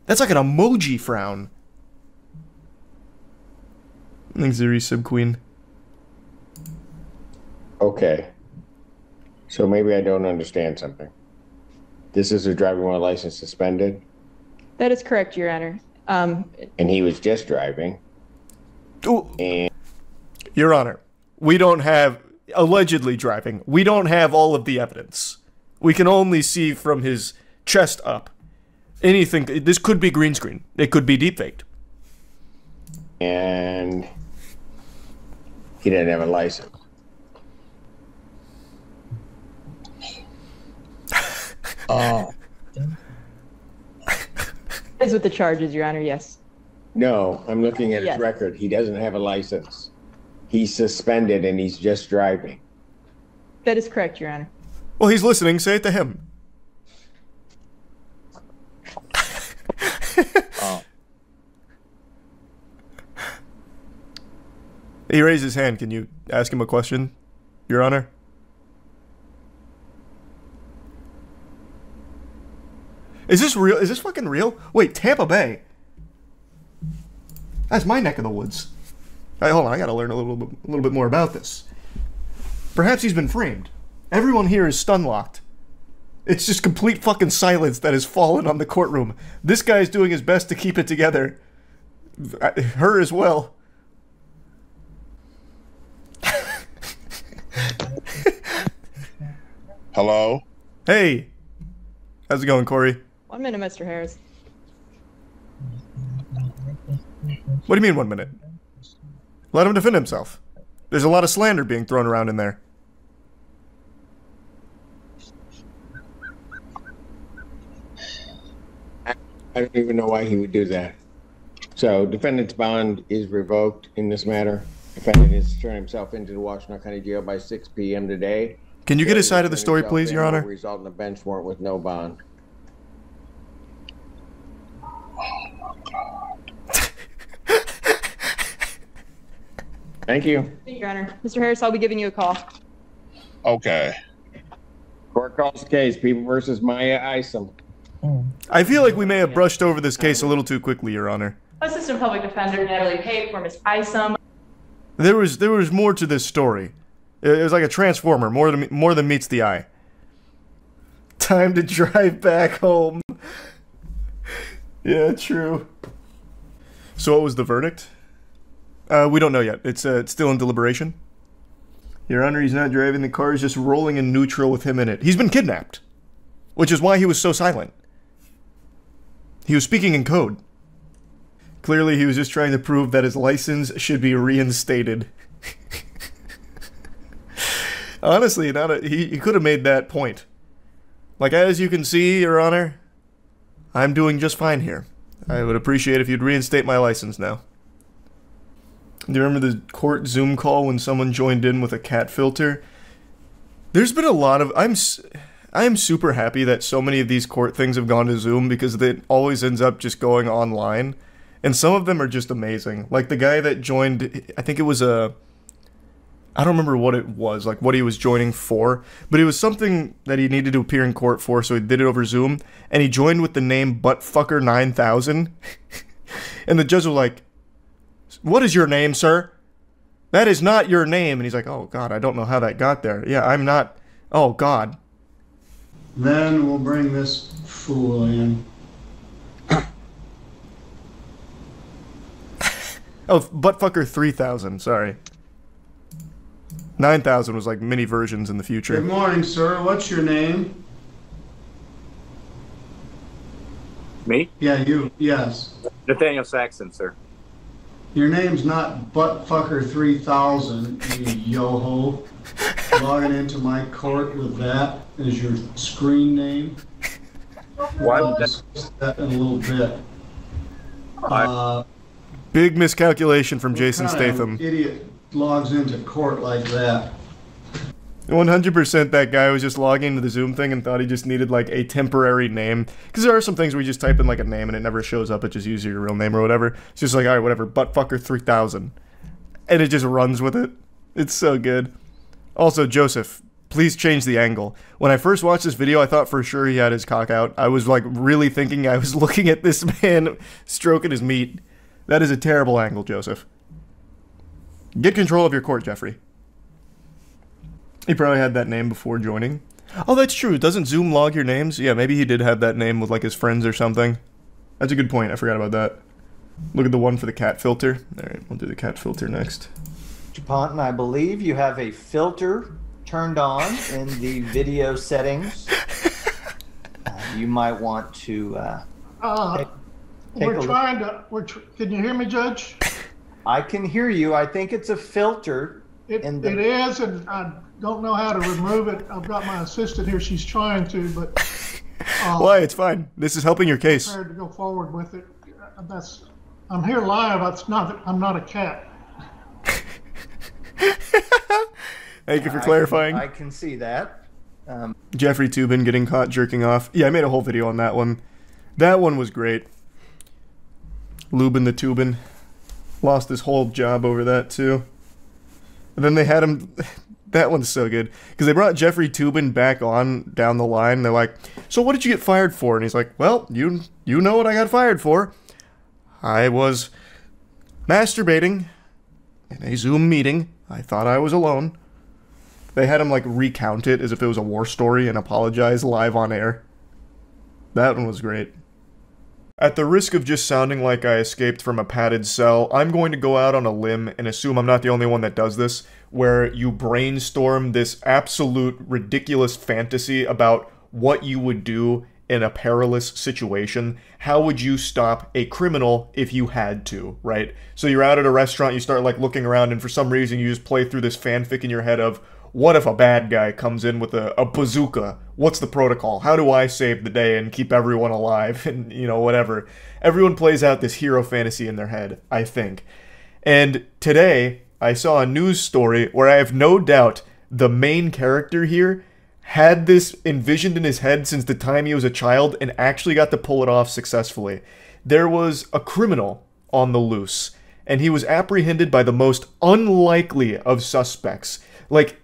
That's like an emoji frown. Thanks, Zuri Sub Queen. Okay. So maybe I don't understand something. This is a driving while license suspended? That is correct, Your Honor. And he was just driving. Ooh. And Your Honor, we don't have... Allegedly driving. We don't have all of the evidence. We can only see from his chest up. Anything... This could be green screen. It could be deepfaked. And he didn't have a license. Oh. Is with the charges, Your Honor, yes. No, I'm looking at his Yes. record. He doesn't have a license. He's suspended and he's just driving. That is correct, Your Honor. Well, he's listening. Say it to him. Oh. He raised his hand. Can you ask him a question, Your Honor? Is this real? Is this fucking real? Wait, Tampa Bay. That's my neck of the woods. Hey, hold on, I gotta learn a little bit more about this. Perhaps he's been framed. Everyone here is stun-locked. It's just complete fucking silence that has fallen on the courtroom. This guy's doing his best to keep it together. Her as well. Hello? Hey. How's it going, Corey? 1 minute, Mr. Harris. What do you mean 1 minute? Let him defend himself. There's a lot of slander being thrown around in there. I don't even know why he would do that. So, defendant's bond is revoked in this matter. Defendant has turned himself into the Washington County Jail by 6 p.m. today. Can you get his side of the story, please, Your Honor? Result in a bench warrant with no bond. Thank you. Thank you, Your Honor. Mr. Harris, I'll be giving you a call. Okay. Court calls case, People versus Maya Isom. I feel like we may have brushed over this case a little too quickly, Your Honor. Assistant Public Defender Natalie Pate for Ms. Isom. There was more to this story. It was like a transformer, more than meets the eye. Time to drive back home. Yeah, true. So what was the verdict? We don't know yet. It's still in deliberation. Your Honor, he's not driving the car. He's just rolling in neutral with him in it. He's been kidnapped, which is why he was so silent. He was speaking in code. Clearly, he was just trying to prove that his license should be reinstated. Honestly, he could have made that point. Like, as you can see, Your Honor, I'm doing just fine here. I would appreciate if you'd reinstate my license now. Do you remember the court Zoom call when someone joined in with a cat filter? There's been a lot of... I'm super happy that so many of these court things have gone to Zoom because it always ends up just going online. And some of them are just amazing. Like the guy that joined... I think it was a I don't remember what it was, like what he was joining for, but it was something that he needed to appear in court for, so he did it over Zoom, and he joined with the name Buttfucker9000. And the judge was like, "What is your name, sir? That is not your name." And he's like, "Oh, God, I don't know how that got there. Yeah, I'm not. Oh, God." Then we'll bring this fool in. Oh, Buttfucker3000, sorry. 9000 was like mini versions in the future. Good morning, sir. What's your name? Me? Yeah, you. Yes. Nathaniel Saxon, sir. Your name's not Buttfucker3000, you yo-ho. Logging into my court with that as your screen name. We'll discuss that in a little bit. Big miscalculation from Jason What kind of Statham. idiot logs into court like that? 100% that guy was just logging into the Zoom thing and thought he just needed like a temporary name. Because there are some things where you just type in like a name and it never shows up, it just uses your real name or whatever. It's just like, alright, whatever, Buttfucker3000. And it just runs with it. It's so good. Also, Joseph, please change the angle. When I first watched this video, I thought for sure he had his cock out. I was like really thinking I was looking at this man stroking his meat. That is a terrible angle, Joseph. Get control of your court, Jeffrey. He probably had that name before joining. Oh, that's true. Doesn't Zoom log your names? Yeah, maybe he did have that name with like his friends or something. That's a good point. I forgot about that. Look at the one for the cat filter. Alright, we'll do the cat filter next. Ponton, I believe you have a filter turned on in the video settings. You might want to take we're trying to. Can you hear me, Judge? I can hear you. I think it's a filter. It is, and I don't know how to remove it. I've got my assistant here. She's trying to, but why? It's fine. This is helping your case. I'm prepared to go forward with it. I'm here live. I'm not a cat. Thank you for clarifying. I can see that. Jeffrey Toobin getting caught jerking off. Yeah, I made a whole video on that one. That one was great. Lubin the Toobin. Lost his whole job over that, too. And then they had him... That one's so good. Because they brought Jeffrey Toobin back on down the line. They're like, "So what did you get fired for?" And he's like, "Well, you know what I got fired for. I was masturbating in a Zoom meeting. I thought I was alone." They had him like recount it as if it was a war story and apologize live on air. That one was great. At the risk of just sounding like I escaped from a padded cell, I'm going to go out on a limb and assume I'm not the only one that does this, where you brainstorm this absolute ridiculous fantasy about what you would do in a perilous situation. How would you stop a criminal if you had to, right? So you're out at a restaurant, you start like looking around, and for some reason you just play through this fanfic in your head of, what if a bad guy comes in with a bazooka? What's the protocol? How do I save the day and keep everyone alive? And, you know, whatever. Everyone plays out this hero fantasy in their head, I think. And today, I saw a news story where I have no doubt the main character here had this envisioned in his head since the time he was a child and actually got to pull it off successfully. There was a criminal on the loose, and he was apprehended by the most unlikely of suspects. Like,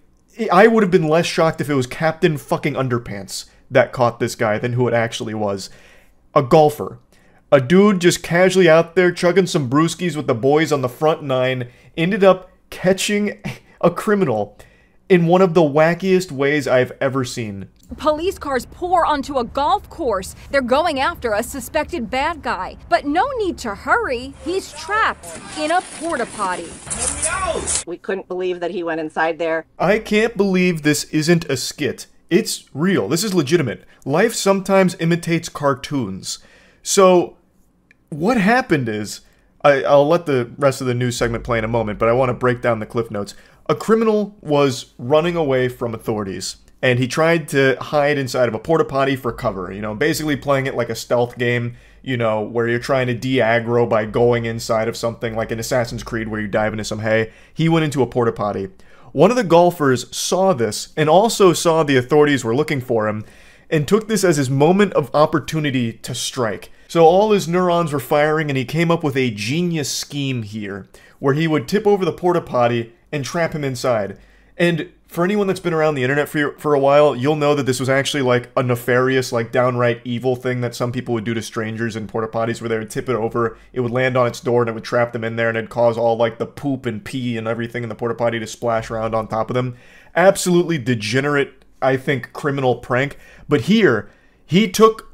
I would have been less shocked if it was Captain fucking Underpants that caught this guy than who it actually was. A golfer. A dude just casually out there chugging some brewskis with the boys on the front nine ended up catching a criminal in one of the wackiest ways I've ever seen. Police cars pour onto a golf course. They're going after a suspected bad guy. But no need to hurry. He's trapped in a porta potty. We couldn't believe that he went inside there. I can't believe this isn't a skit. It's real. This is legitimate. Life sometimes imitates cartoons. So, what happened is, I'll let the rest of the news segment play in a moment, but I want to break down the cliff notes. A criminal was running away from authorities, and he tried to hide inside of a porta potty for cover, you know, basically playing it like a stealth game, you know, where you're trying to de-aggro by going inside of something like in Assassin's Creed where you dive into some hay. He went into a porta potty. One of the golfers saw this and also saw the authorities were looking for him and took this as his moment of opportunity to strike. So all his neurons were firing and he came up with a genius scheme here where he would tip over the porta potty and trap him inside. And for anyone that's been around the internet for a while, you'll know that this was actually like a nefarious, like downright evil thing that some people would do to strangers in porta potties, where they would tip it over, it would land on its door and it would trap them in there, and it'd cause all like the poop and pee and everything in the porta potty to splash around on top of them. Absolutely degenerate, I think, criminal prank. But here, he took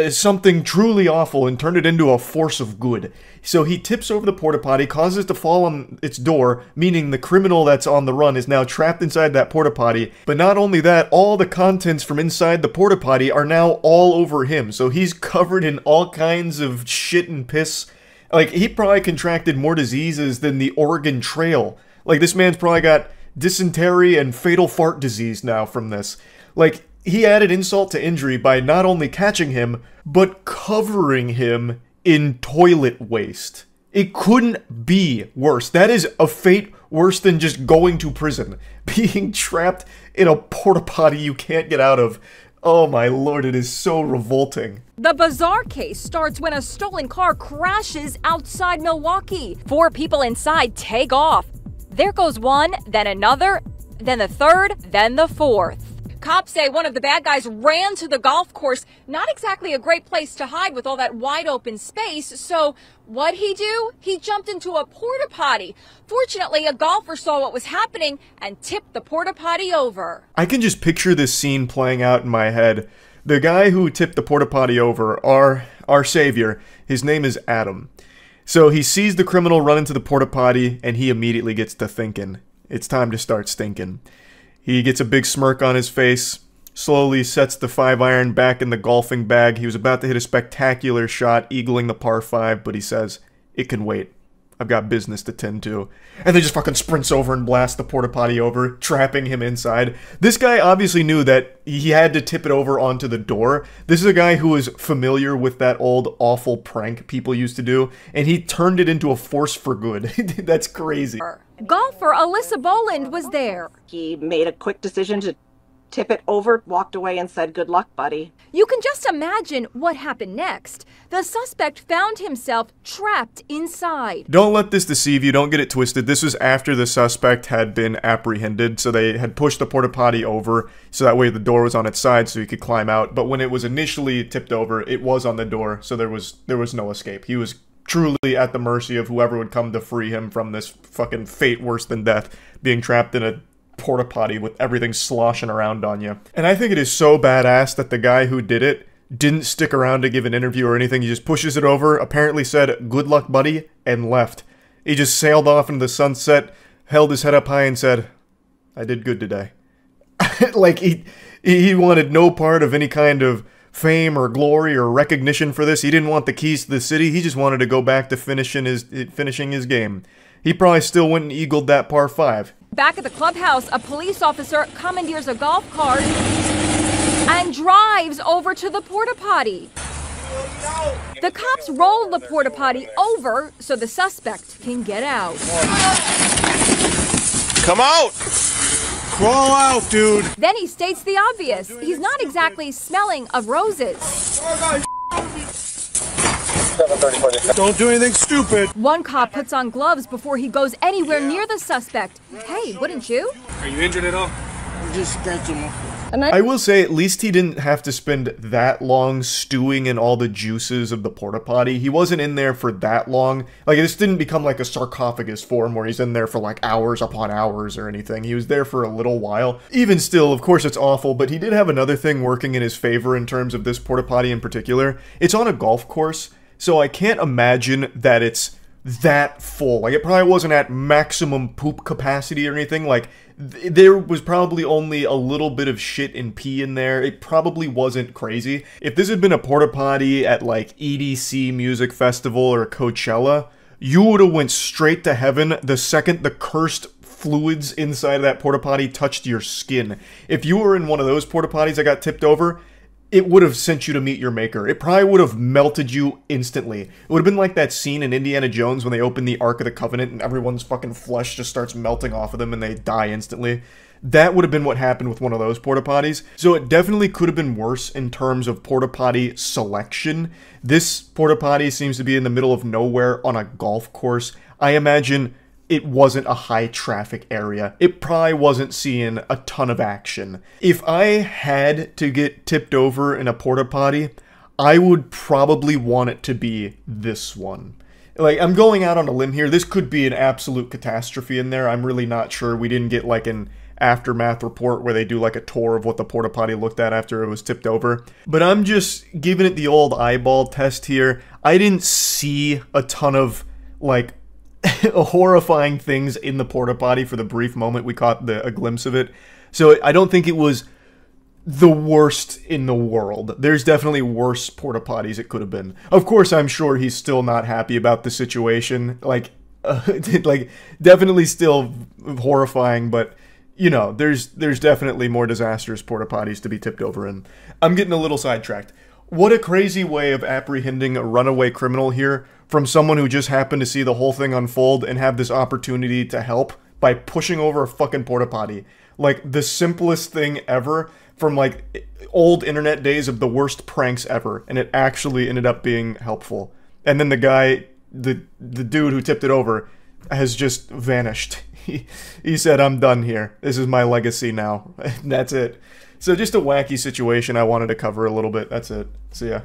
something truly awful and turned it into a force of good. So he tips over the porta potty, causes it to fall on its door, meaning the criminal that's on the run is now trapped inside that porta potty. But not only that, all the contents from inside the porta potty are now all over him. So he's covered in all kinds of shit and piss. Like, he probably contracted more diseases than the Oregon Trail. Like, this man's probably got dysentery and fatal fart disease now from this. Like, he added insult to injury by not only catching him, but covering him in toilet waste. It couldn't be worse. That is a fate worse than just going to prison. Being trapped in a porta potty you can't get out of. Oh my lord, it is so revolting. The bizarre case starts when a stolen car crashes outside Milwaukee. 4 people inside take off. There goes one, then another, then the third, then the fourth. Cops say one of the bad guys ran to the golf course. Not exactly a great place to hide with all that wide open space. So what'd he do? He jumped into a porta potty. Fortunately, a golfer saw what was happening and tipped the porta potty over. I can just picture this scene playing out in my head. The guy who tipped the porta potty over, our savior, his name is Adam. So he sees the criminal run into the porta potty and he immediately gets to thinking, it's time to start stinking. He gets a big smirk on his face, slowly sets the 5-iron back in the golfing bag. He was about to hit a spectacular shot, eagling the par 5, but he says, it can wait. I've got business to tend to. And then just fucking sprints over and blasts the porta potty over, trapping him inside. This guy obviously knew that he had to tip it over onto the door. This is a guy who was familiar with that old awful prank people used to do, and he turned it into a force for good. That's crazy. Golfer Alyssa Boland was there. He made a quick decision to tip it over, walked away, and said, good luck, buddy. You can just imagine what happened next. The suspect found himself trapped inside. Don't let this deceive you. Don't get it twisted. This was after the suspect had been apprehended, so they had pushed the porta potty over, so that way the door was on its side so he could climb out. But when it was initially tipped over, it was on the door, so there was no escape. He was truly at the mercy of whoever would come to free him from this fucking fate worse than death, being trapped in a porta potty with everything sloshing around on you. And I think it is so badass that the guy who did it didn't stick around to give an interview or anything. He just pushes it over, apparently said, good luck, buddy, and left. He just sailed off into the sunset, held his head up high and said, I did good today. Like, he wanted no part of any kind of fame or glory or recognition for this. He didn't want the keys to the city. He just wanted to go back to finishing his game. He probably still went and eagled that par 5. Back at the clubhouse, a police officer commandeers a golf cart and drives over to the porta potty. The cops roll the porta potty over so the suspect can get out. Come out! Crawl out, dude! Then he states the obvious. He's not exactly smelling of roses. Don't do anything stupid. One cop puts on gloves before he goes anywhere near the suspect. Hey, wouldn't you? Are you injured at all? I'm just scratching my foot. I will say, at least he didn't have to spend that long stewing in all the juices of the porta potty. He wasn't in there for that long. Like, this didn't become like a sarcophagus form where he's in there for like hours upon hours or anything. He was there for a little while. Even still, of course it's awful, but he did have another thing working in his favor in terms of this porta potty in particular. It's on a golf course, so I can't imagine that it's that full. Like, it probably wasn't at maximum poop capacity or anything. Like, there was probably only a little bit of shit and pee in there. It probably wasn't crazy. If this had been a porta potty at like EDC Music Festival or Coachella, you would have went straight to heaven the second the cursed fluids inside of that porta potty touched your skin. If you were in one of those porta potties that got tipped over, it would have sent you to meet your maker. It probably would have melted you instantly. It would have been like that scene in Indiana Jones when they open the Ark of the Covenant and everyone's fucking flesh just starts melting off of them and they die instantly. That would have been what happened with one of those porta potties. So it definitely could have been worse in terms of porta potty selection. This porta potty seems to be in the middle of nowhere on a golf course. I imagine it wasn't a high traffic area. It probably wasn't seeing a ton of action. If I had to get tipped over in a porta potty, I would probably want it to be this one. Like, I'm going out on a limb here. This could be an absolute catastrophe in there. I'm really not sure. We didn't get like an aftermath report where they do like a tour of what the porta potty looked at after it was tipped over. But I'm just giving it the old eyeball test here. I didn't see a ton of like horrifying things in the porta potty for the brief moment we caught a glimpse of it. So I don't think it was the worst in the world. There's definitely worse porta potties it could have been. Of course, I'm sure he's still not happy about the situation. Like, like definitely still horrifying, but you know, there's definitely more disastrous porta potties to be tipped over in. I'm getting a little sidetracked. What a crazy way of apprehending a runaway criminal here from someone who just happened to see the whole thing unfold and have this opportunity to help by pushing over a fucking porta potty. Like, the simplest thing ever from, like, old internet days of the worst pranks ever, and it actually ended up being helpful. And then the guy, the dude who tipped it over, has just vanished. He said, I'm done here. This is my legacy now. That's it. So just a wacky situation I wanted to cover a little bit. That's it. So yeah.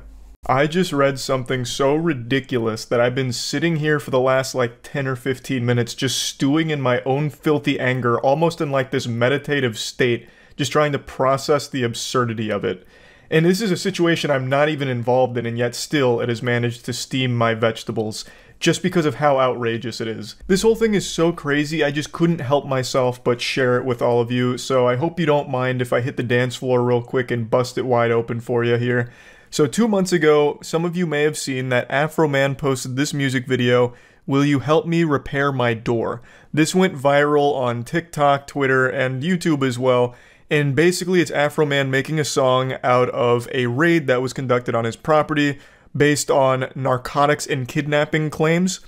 I just read something so ridiculous that I've been sitting here for the last like 10 or 15 minutes just stewing in my own filthy anger, almost in like this meditative state, just trying to process the absurdity of it. And this is a situation I'm not even involved in, and yet still it has managed to steam my vegetables just because of how outrageous it is. This whole thing is so crazy, I just couldn't help myself but share it with all of you, so I hope you don't mind if I hit the dance floor real quick and bust it wide open for you here. So 2 months ago, some of you may have seen that Afro Man posted this music video, Will You Help Me Repair My Door? This went viral on TikTok, Twitter, and YouTube as well, and basically it's Afro Man making a song out of a raid that was conducted on his property based on narcotics and kidnapping claims,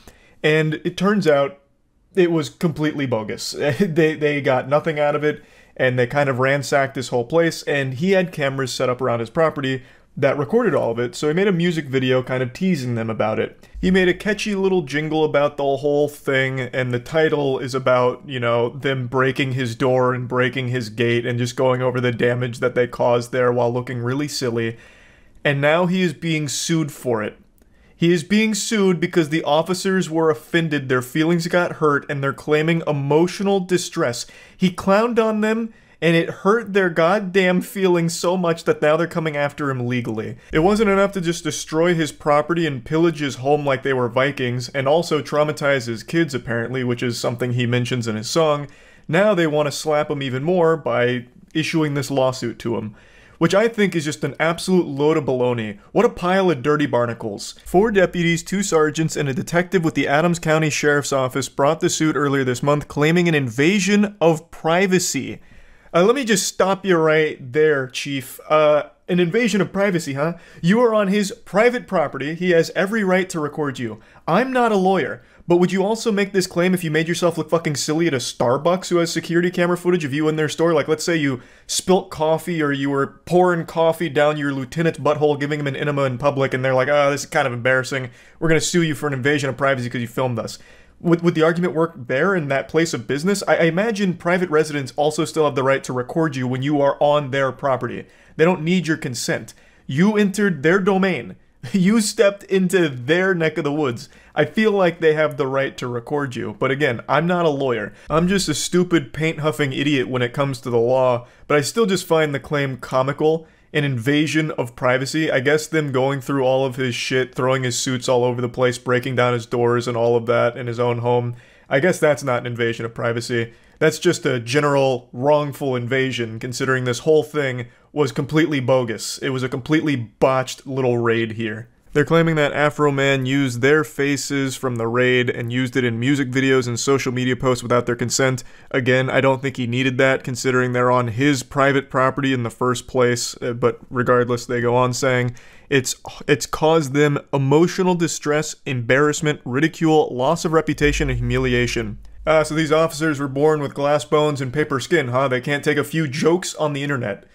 and it turns out it was completely bogus. They got nothing out of it, and they kind of ransacked this whole place, and he had cameras set up around his property that recorded all of it, so he made a music video kind of teasing them about it. He made a catchy little jingle about the whole thing, and the title is about, you know, them breaking his door and breaking his gate and just going over the damage that they caused there while looking really silly. And now he is being sued for it. He is being sued because the officers were offended, their feelings got hurt, and they're claiming emotional distress. He clowned on them, and it hurt their goddamn feelings so much that now they're coming after him legally. It wasn't enough to just destroy his property and pillage his home like they were Vikings, and also traumatize his kids apparently, which is something he mentions in his song. Now they want to slap him even more by issuing this lawsuit to him, which I think is just an absolute load of baloney. What a pile of dirty barnacles. 4 deputies, 2 sergeants, and a detective with the Adams County Sheriff's Office brought the suit earlier this month, claiming an invasion of privacy. Let me just stop you right there, Chief. An invasion of privacy, huh? You are on his private property. He has every right to record you. I'm not a lawyer, but would you also make this claim if you made yourself look fucking silly at a Starbucks who has security camera footage of you in their store? Like, let's say you spilt coffee or you were pouring coffee down your lieutenant's butthole, giving him an enema in public, and they're like, oh, this is kind of embarrassing. We're going to sue you for an invasion of privacy because you filmed us. Would the argument work there in that place of business? I imagine private residents also still have the right to record you when you are on their property. They don't need your consent. You entered their domain. You stepped into their neck of the woods. I feel like they have the right to record you. But again, I'm not a lawyer. I'm just a stupid, paint-huffing idiot when it comes to the law. But I still just find the claim comical. An invasion of privacy. I guess them going through all of his shit, throwing his suits all over the place, breaking down his doors and all of that in his own home. I guess that's not an invasion of privacy. That's just a general wrongful invasion, considering this whole thing was completely bogus. It was a completely botched little raid here. They're claiming that Afro Man used their faces from the raid and used it in music videos and social media posts without their consent. Again, I don't think he needed that, considering they're on his private property in the first place, but regardless, they go on saying, it's caused them emotional distress, embarrassment, ridicule, loss of reputation, and humiliation. So these officers were born with glass bones and paper skin, huh? They can't take a few jokes on the internet.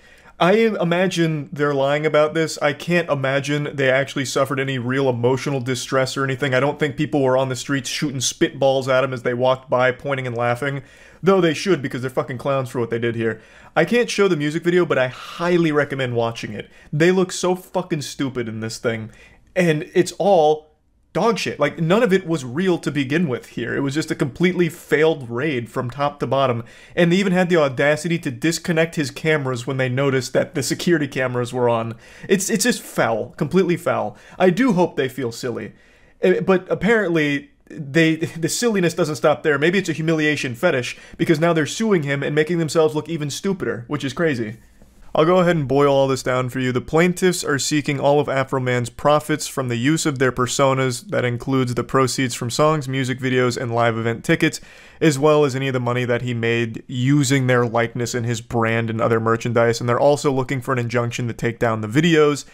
I imagine they're lying about this. I can't imagine they actually suffered any real emotional distress or anything. I don't think people were on the streets shooting spitballs at him as they walked by, pointing and laughing. Though they should, because they're fucking clowns for what they did here. I can't show the music video, but I highly recommend watching it. They look so fucking stupid in this thing. And it's all dog shit. Like, none of it was real to begin with here. It was just a completely failed raid from top to bottom. And they even had the audacity to disconnect his cameras when they noticed that the security cameras were on. It's just foul. Completely foul. I do hope they feel silly. But apparently, the silliness doesn't stop there. Maybe it's a humiliation fetish, because now they're suing him and making themselves look even stupider, which is crazy. I'll go ahead and boil all this down for you. The plaintiffs are seeking all of Afroman's profits from the use of their personas. That includes the proceeds from songs, music videos, and live event tickets, as well as any of the money that he made using their likeness in his brand and other merchandise. And they're also looking for an injunction to take down the videos.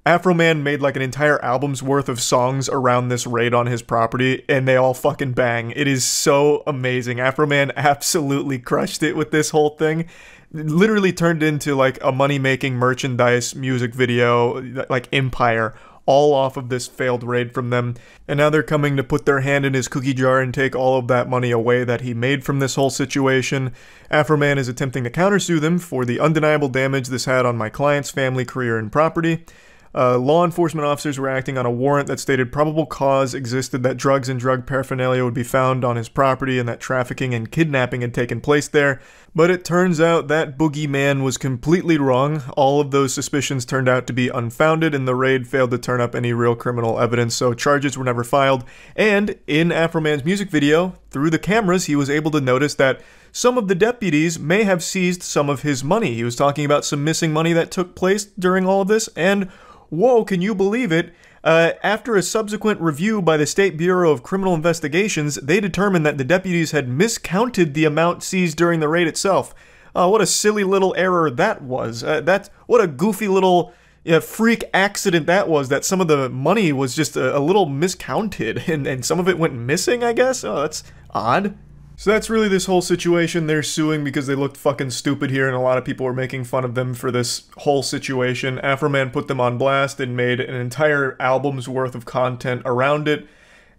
Afroman made like an entire album's worth of songs around this raid on his property, and they all fucking bang. It is so amazing. Afroman absolutely crushed it with this whole thing. It literally turned into like a money-making merchandise music video, like empire, all off of this failed raid from them. And now they're coming to put their hand in his cookie jar and take all of that money away that he made from this whole situation. Afroman is attempting to countersue them for the undeniable damage this had on my client's family, career, and property. Law enforcement officers were acting on a warrant that stated probable cause existed that drugs and drug paraphernalia would be found on his property and that trafficking and kidnapping had taken place there. But it turns out that boogeyman was completely wrong. All of those suspicions turned out to be unfounded, and the raid failed to turn up any real criminal evidence, so charges were never filed. And in Afroman's music video, through the cameras, he was able to notice that some of the deputies may have seized some of his money. He was talking about some missing money that took place during all of this, and whoa, can you believe it? After a subsequent review by the State Bureau of Criminal Investigations, they determined that the deputies had miscounted the amount seized during the raid itself. What a silly little error that was. What a goofy little freak accident that was, that some of the money was just a little miscounted, and some of it went missing, I guess? Oh, that's odd. So that's really this whole situation. They're suing because they looked fucking stupid here, and a lot of people were making fun of them for this whole situation. Afroman put them on blast and made an entire album's worth of content around it,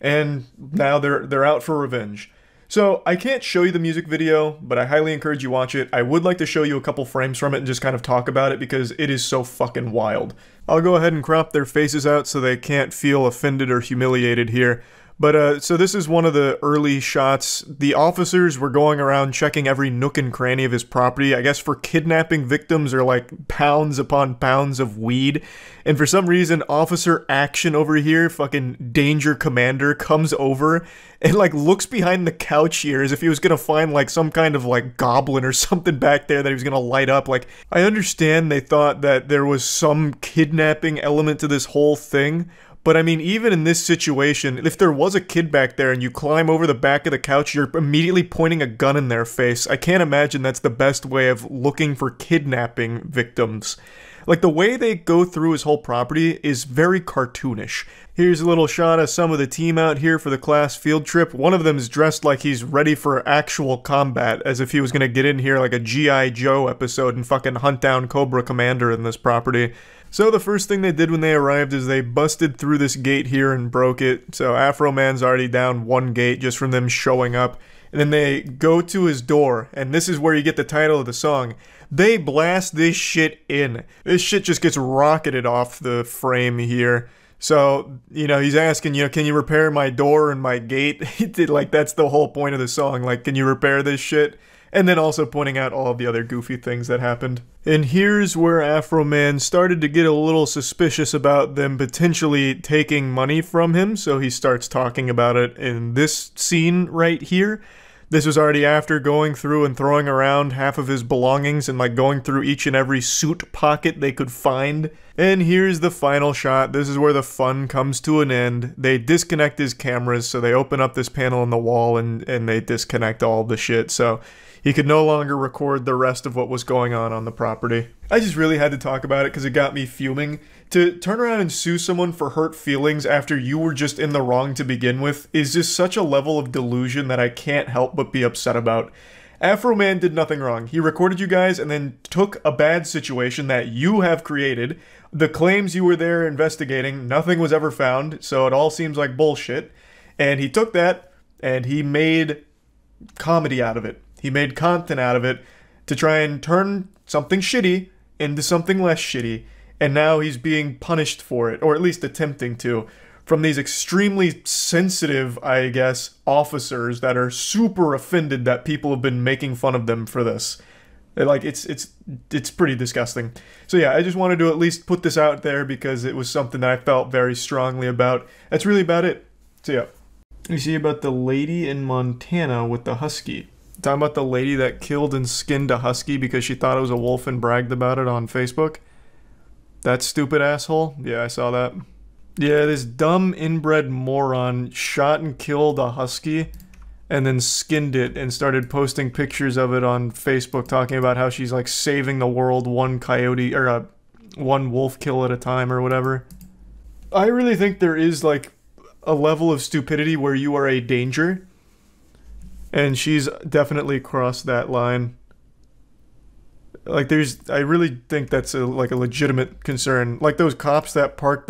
and now they're out for revenge. So I can't show you the music video, but I highly encourage you watch it. I would like to show you a couple frames from it and just kind of talk about it because it is so fucking wild. I'll go ahead and crop their faces out so they can't feel offended or humiliated here. But, so this is one of the early shots. The officers were going around checking every nook and cranny of his property. I guess for kidnapping victims are like pounds upon pounds of weed. And for some reason, Officer Action over here, fucking Danger Commander, comes over and like looks behind the couch here as if he was gonna find like some kind of like goblin or something back there that he was gonna light up. Like, I understand they thought that there was some kidnapping element to this whole thing, but I mean, even in this situation, if there was a kid back there and you climb over the back of the couch, you're immediately pointing a gun in their face. I can't imagine that's the best way of looking for kidnapping victims. Like, the way they go through his whole property is very cartoonish. Here's a little shot of some of the team out here for the class field trip. One of them is dressed like he's ready for actual combat, as if he was gonna get in here like a G.I. Joe episode and fucking hunt down Cobra Commander in this property. So the first thing they did when they arrived is they busted through this gate here and broke it. So Afroman's already down one gate just from them showing up. And then they go to his door, and this is where you get the title of the song. They blast this shit in. This shit just gets rocketed off the frame here. So, you know, he's asking, you know, can you repair my door and my gate? Like, that's the whole point of the song. Like, can you repair this shit? And then also pointing out all of the other goofy things that happened. And here's where Afroman started to get a little suspicious about them potentially taking money from him, so he starts talking about it in this scene right here. This was already after going through and throwing around half of his belongings and like going through each and every suit pocket they could find. And here's the final shot. This is where the fun comes to an end. They disconnect his cameras, so they open up this panel in the wall and they disconnect all the shit, so he could no longer record the rest of what was going on the property. I just really had to talk about it because it got me fuming. To turn around and sue someone for hurt feelings after you were just in the wrong to begin with is just such a level of delusion that I can't help but be upset about. Afro Man did nothing wrong. He recorded you guys and then took a bad situation that you have created. The claims you were there investigating, nothing was ever found, so it all seems like bullshit. And he took that and he made comedy out of it. He made content out of it to try and turn something shitty into something less shitty. And now he's being punished for it, or at least attempting to, from these extremely sensitive, I guess, officers that are super offended that people have been making fun of them for this. Like, it's pretty disgusting. So yeah, I just wanted to at least put this out there because it was something that I felt very strongly about. That's really about it. So yeah. You see about the lady in Montana with the husky. Talking about the lady that killed and skinned a husky because she thought it was a wolf and bragged about it on Facebook. That stupid asshole? Yeah, I saw that. Yeah, this dumb inbred moron shot and killed a husky and then skinned it and started posting pictures of it on Facebook talking about how she's like saving the world one coyote or one wolf kill at a time or whatever. I really think there is like a level of stupidity where you are a danger, and she's definitely crossed that line. Like, I really think that's like a legitimate concern. Like those cops that parked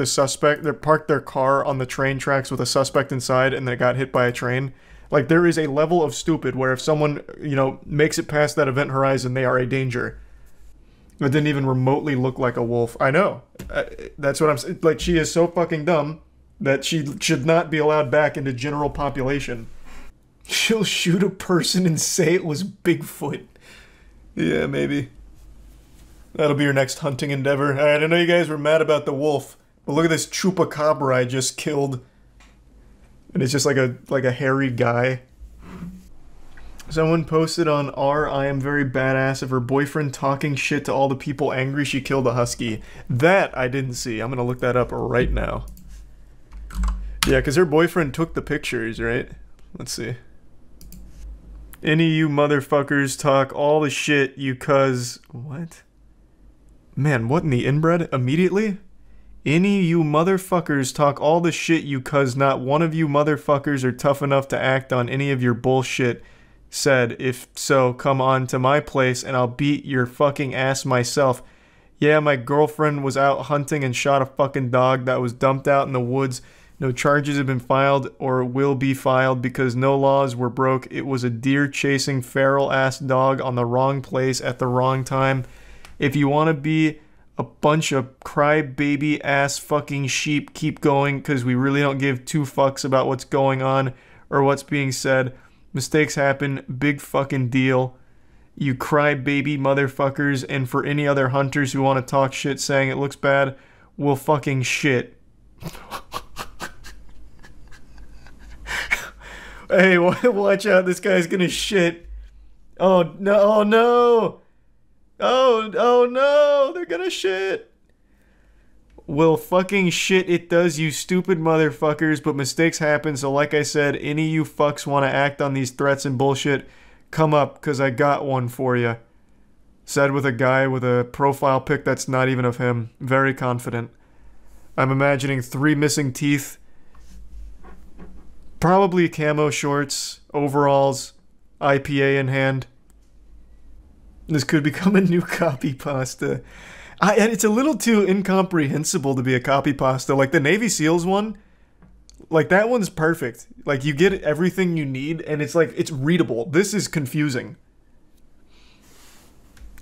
their car on the train tracks with a suspect inside and then it got hit by a train. Like, there is a level of stupid where if someone, you know, makes it past that event horizon, they are a danger. It didn't even remotely look like a wolf. I know. That's what I'm saying. Like, she is so fucking dumb that she should not be allowed back into general population. She'll shoot a person and say it was Bigfoot. Yeah, maybe. That'll be your next hunting endeavor. Alright, I know you guys were mad about the wolf, but look at this chupacabra I just killed. And it's just like a hairy guy. Someone posted on I am very badass of her boyfriend talking shit to all the people angry she killed a husky. That I didn't see. I'm gonna look that up right now. Yeah, because her boyfriend took the pictures, right? Let's see. Any of you motherfuckers talk all the shit you cuz... What? Man, what in the inbred? Immediately? Any of you motherfuckers talk all the shit you cuz not one of you motherfuckers are tough enough to act on any of your bullshit. Said, if so, come on to my place and I'll beat your fucking ass myself. Yeah, my girlfriend was out hunting and shot a fucking dog that was dumped out in the woods. No charges have been filed or will be filed because no laws were broke. It was a deer-chasing feral-ass dog on the wrong place at the wrong time. If you want to be a bunch of crybaby-ass fucking sheep, keep going because we really don't give two fucks about what's going on or what's being said. Mistakes happen. Big fucking deal. You crybaby motherfuckers, and for any other hunters who want to talk shit saying it looks bad, we'll fucking shit. Hey, watch out, this guy's gonna shit. Oh no, oh no! Oh no, they're gonna shit. Well, fucking shit it does, you stupid motherfuckers, but mistakes happen, so like I said, any of you fucks want to act on these threats and bullshit, come up, cause I got one for you. Said with a guy with a profile pic that's not even of him. Very confident. I'm imagining 3 missing teeth. Probably camo shorts, overalls, IPA in hand. This could become a new copy pasta. And it's a little too incomprehensible to be a copy pasta. Like the Navy SEALs one, like that one's perfect. Like you get everything you need and it's like, it's readable. This is confusing.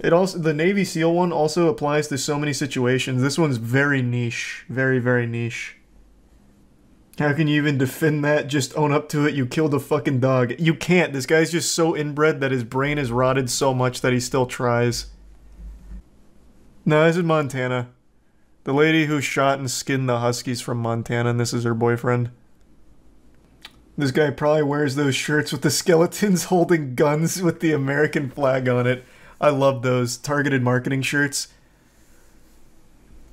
It also, the Navy SEAL one also applies to so many situations. This one's very niche. Very, very niche. How can you even defend that? Just own up to it. You killed a fucking dog. You can't. This guy's just so inbred that his brain is rotted so much that he still tries. No, this is Montana. The lady who shot and skinned the huskies from Montana, and this is her boyfriend. This guy probably wears those shirts with the skeletons holding guns with the American flag on it. I love those targeted marketing shirts.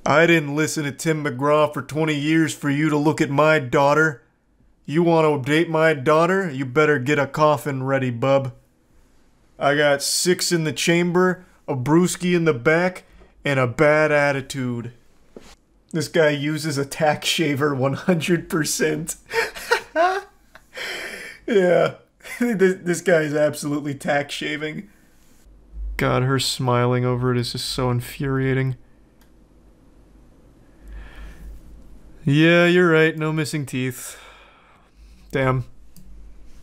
I didn't listen to Tim McGraw for 20 years for you to look at my daughter. You want to date my daughter? You better get a coffin ready, bub. I got 6 in the chamber, a brewski in the back, and a bad attitude. This guy uses a tack shaver 100%. Yeah. This guy is absolutely tack shaving. God, her smiling over it is just so infuriating. Yeah, you're right. No missing teeth. Damn.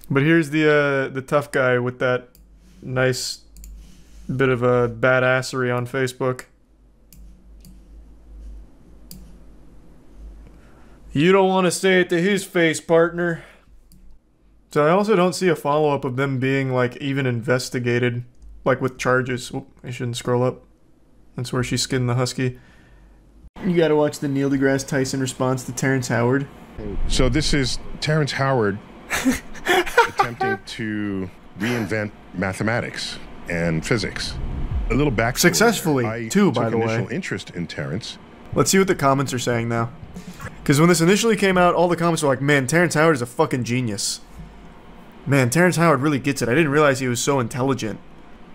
But here's the tough guy with that nice bit of a badassery on Facebook. You don't want to say it to his face, partner. So I also don't see a follow-up of them being, like, even investigated, like, with charges. Oop, I shouldn't scroll up. That's where she skinned the husky. You gotta watch the Neil deGrasse Tyson response to Terrence Howard. So this is Terrence Howard attempting to reinvent mathematics and physics. A little backstory. Successfully, too, by the way. I took initial interest in Terrence. Let's see what the comments are saying now. Because when this initially came out, all the comments were like, man, Terrence Howard is a fucking genius. Man, Terrence Howard really gets it. I didn't realize he was so intelligent.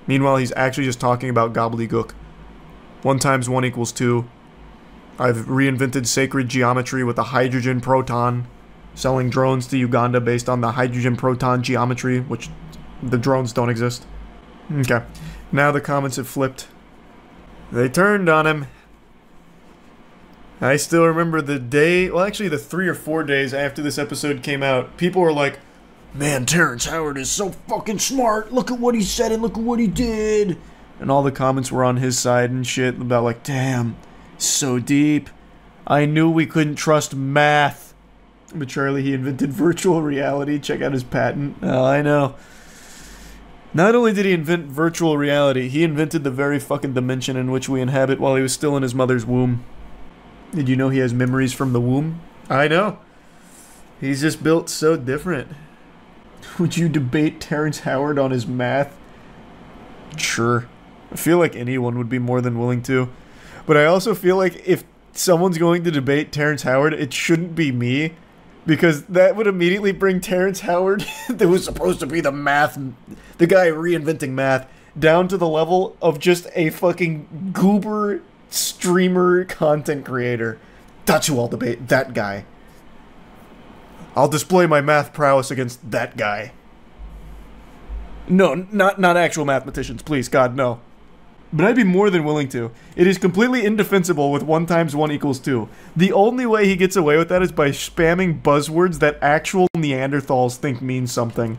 Meanwhile, he's actually just talking about gobbledygook. 1 × 1 = 2. I've reinvented sacred geometry with a hydrogen proton. Selling drones to Uganda based on the hydrogen proton geometry, which the drones don't exist. Okay. Now the comments have flipped. They turned on him. I still remember the day, well actually the 3 or 4 days after this episode came out, people were like, man, Terrence Howard is so fucking smart, look at what he said and look at what he did. And all the comments were on his side and shit about like, damn, so deep. I knew we couldn't trust math. But Charlie, he invented virtual reality, check out his patent. Oh, I know. Not only did he invent virtual reality, he invented the very fucking dimension in which we inhabit while he was still in his mother's womb. Did you know he has memories from the womb? I know. He's just built so different. Would you debate Terrence Howard on his math? Sure. I feel like anyone would be more than willing to. But I also feel like if someone's going to debate Terrence Howard, it shouldn't be me. Because that would immediately bring Terrence Howard, that was supposed to be the guy reinventing math, down to the level of just a fucking goober streamer content creator. That's who I'll debate, that guy. I'll display my math prowess against that guy. No, not actual mathematicians, please, God, no. But I'd be more than willing to. It is completely indefensible with 1 × 1 = 2. The only way he gets away with that is by spamming buzzwords that actual Neanderthals think mean something.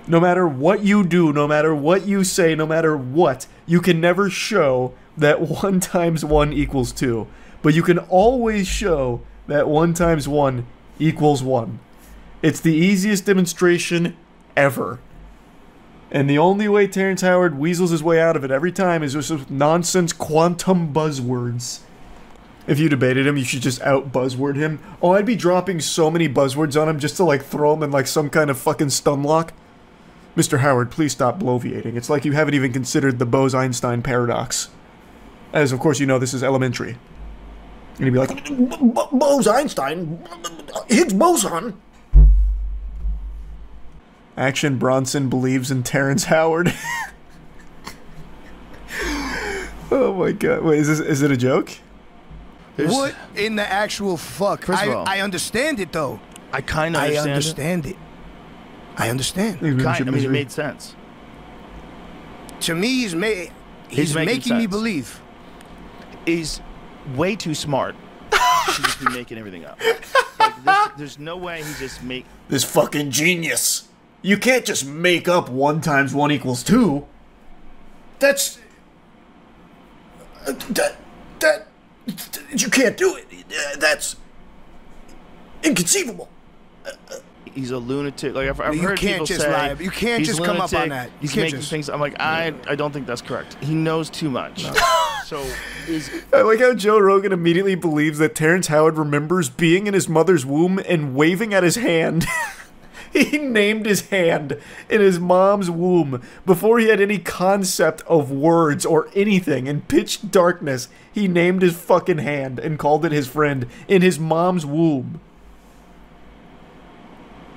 No matter what you do, no matter what you say, no matter what, you can never show that 1 × 1 = 2. But you can always show that 1 × 1 = 1. It's the easiest demonstration ever. And the only way Terrence Howard weasels his way out of it every time is just with nonsense quantum buzzwords. If you debated him, you should just out-buzzword him. Oh, I'd be dropping so many buzzwords on him just to, like, throw him in, like, some kind of fucking stun lock. Mr. Howard, please stop bloviating. It's like you haven't even considered the Bose-Einstein paradox. As, of course, you know, this is elementary. And he'd be like, Bose-Einstein? Higgs boson? Action Bronson believes in Terrence Howard. Oh my god. Wait, is it a joke? What in the actual fuck? First of all, I understand it though. I kind of understand it. I understand. I mean, it made sense. To me, he's making me believe. He's way too smart to just be making everything up. Like, there's no way he just make this fucking genius. You can't just make up 1 × 1 = 2. That's... you can't do it. That's... inconceivable. He's a lunatic. Like, I've heard people say... You can't just come up on that. You He's can't making just... things... I'm like, I don't think that's correct. He knows too much. So, I like how Joe Rogan immediately believes that Terrence Howard remembers being in his mother's womb and waving at his hand. He named his hand in his mom's womb before he had any concept of words or anything. In pitch darkness, he named his fucking hand and called it his friend in his mom's womb.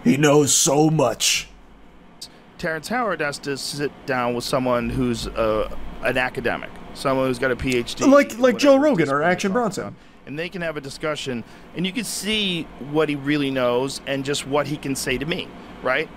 He knows so much. Terrence Howard has to sit down with someone who's an academic, someone who's got a PhD. Like Joe Rogan or Action Bronson. And they can have a discussion, and you can see what he really knows and just what he can say to me. right?